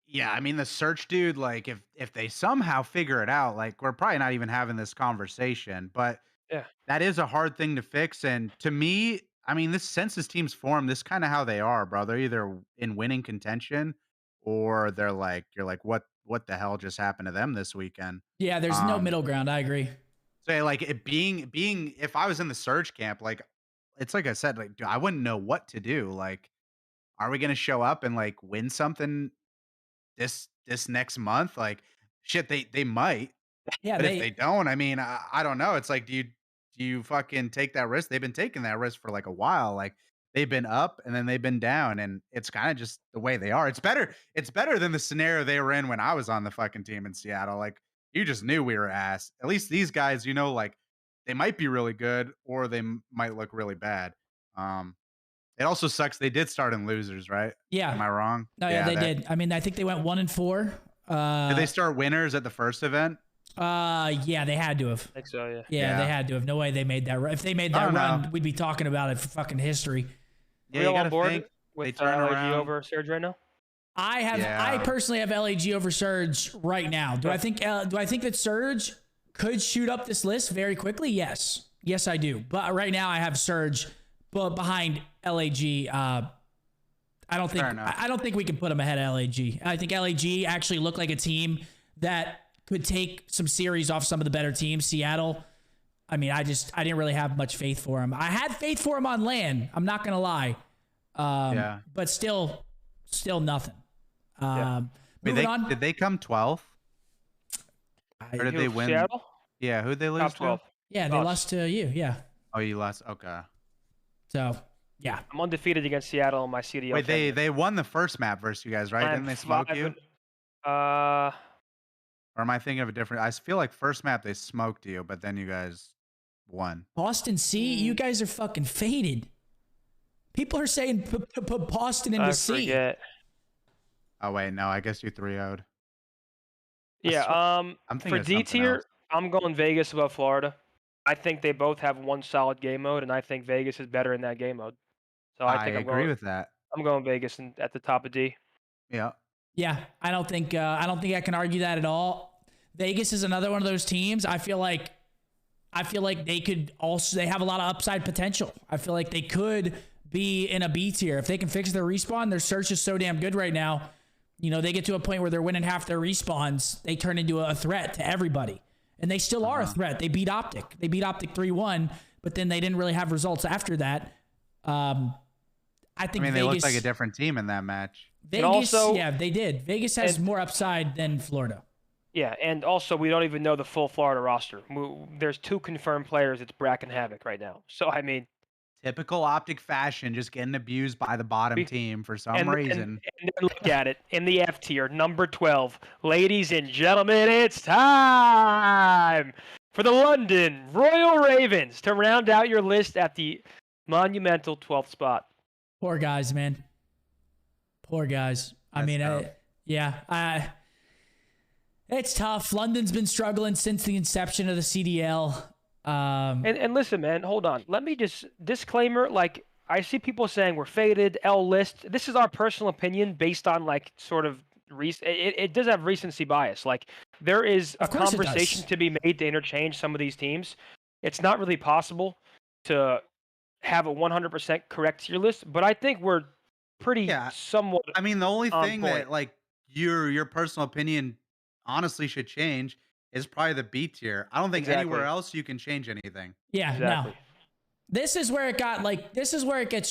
C: yeah, I mean the search dude, like if they somehow figure it out, like we're probably not even having this conversation, but
A: Yeah.
C: that is a hard thing to fix. And to me, I mean, this since this team's formed, this kind of how they are, bro. They're either in winning contention or they're like, you're like, what the hell just happened to them this weekend?
B: yeah. There's no
C: Um,
B: middle ground. I agree.
C: so like it being if I was in the surge camp, like it's like I said, like dude, I wouldn't know what to do. Like, are we gonna show up and like win something this next month? Like, shit, they might.
B: Yeah,
C: But if they don't, I mean, I don't know. It's like, do you fucking take that risk? They've been taking that risk for like a while. Like they've been up and then they've been down, and it's kind of just the way they are. It's better. It's better than the scenario they were in when I was on the fucking team in Seattle. Like you just knew we were ass. At least these guys, like they might be really good or they might look really bad. Um, it also sucks they did start in losers, right? Am
B: yeah.
C: I wrong?
B: No, yeah, they did. I mean, I think they went 1-4.
C: Did they start winners at the first event?
B: Yeah, they had to have.
A: I think so, yeah.
B: Yeah, they had to have. No way they made that run. If they made that run, we'd be talking about it for fucking history.
C: Yeah,
A: Real
C: you
A: on
C: gotta
A: board
C: think they
A: with
C: turn
A: LAG
C: around.
A: over Surge right now?
B: I personally have LAG over Surge right now. Do I think that Surge could shoot up this list very quickly? Yes. Yes, I do. But right now I have Surge behind LAG. I don't think we can put them ahead of LAG. I think LAG actually looked like a team that could take some series off some of the better teams. Seattle, I mean, I didn't really have much faith for them. I had faith for them on land. I'm not gonna lie. But still nothing. Moving on.
C: Did they come 12th? Or did they win?
A: Seattle?
C: Yeah, who'd they lose
A: Top
C: to?
A: 12.
B: Yeah, they lost to you. Yeah.
C: Oh, you lost. Okay.
B: So, yeah.
A: I'm undefeated against Seattle in my CDL.
C: Wait, they won the first map versus you guys, right? Didn't they smoke you? Or am I thinking of a different? I feel like first map they smoked you, but then you guys won.
B: Boston C, you guys are fucking faded. People are saying put Boston in the C.
A: Forget.
C: Oh wait, no, I guess you 3-0'd.
A: Yeah,
C: I'm thinking
A: for
C: of
A: D
C: something
A: tier,
C: else.
A: I'm going Vegas above Florida. I think they both have one solid game mode, and I think Vegas is better in that game mode. So I
C: I
A: think
C: agree with that.
A: I'm going Vegas at the top of D.
C: Yeah.
B: Yeah, I don't think I can argue that at all. Vegas is another one of those teams. I feel like they have a lot of upside potential. I feel like they could be in a B tier if they can fix their respawn. Their search is so damn good right now. You know, they get to a point where they're winning half their respawns. They turn into a threat to everybody. And they still are a threat. They beat Optic. They beat Optic 3-1, but then they didn't really have results after that. I think
C: they
B: Vegas,
C: looked like a different team in that match.
B: Vegas, yeah, they did. Vegas has more upside than Florida.
A: Yeah, and also we don't even know the full Florida roster. There's 2 confirmed players. It's Brack and Havoc right now. So I mean,
C: Typical Optic fashion, just getting abused by the bottom team for some reason.
A: And then look at it in the F tier, number 12. Ladies and gentlemen, it's time for for the London Royal Ravens to round out your list at the monumental 12th spot.
B: Poor guys, man. Poor guys. I mean, it's tough. London's been struggling since the inception of the CDL.
A: And listen, man, hold on. Let me just disclaimer. Like, I see people saying we're faded, L list. This is our personal opinion based on like sort of it does have recency bias. Like, there is a conversation to be made to interchange some of these teams. It's not really possible to have a 100% correct tier list, but I think we're pretty somewhat.
C: I mean, the only thing
A: point.
C: that like your personal opinion honestly should change is probably the B tier. I don't think anywhere else you can change anything.
B: Yeah, no. This is where it got like, this is where it gets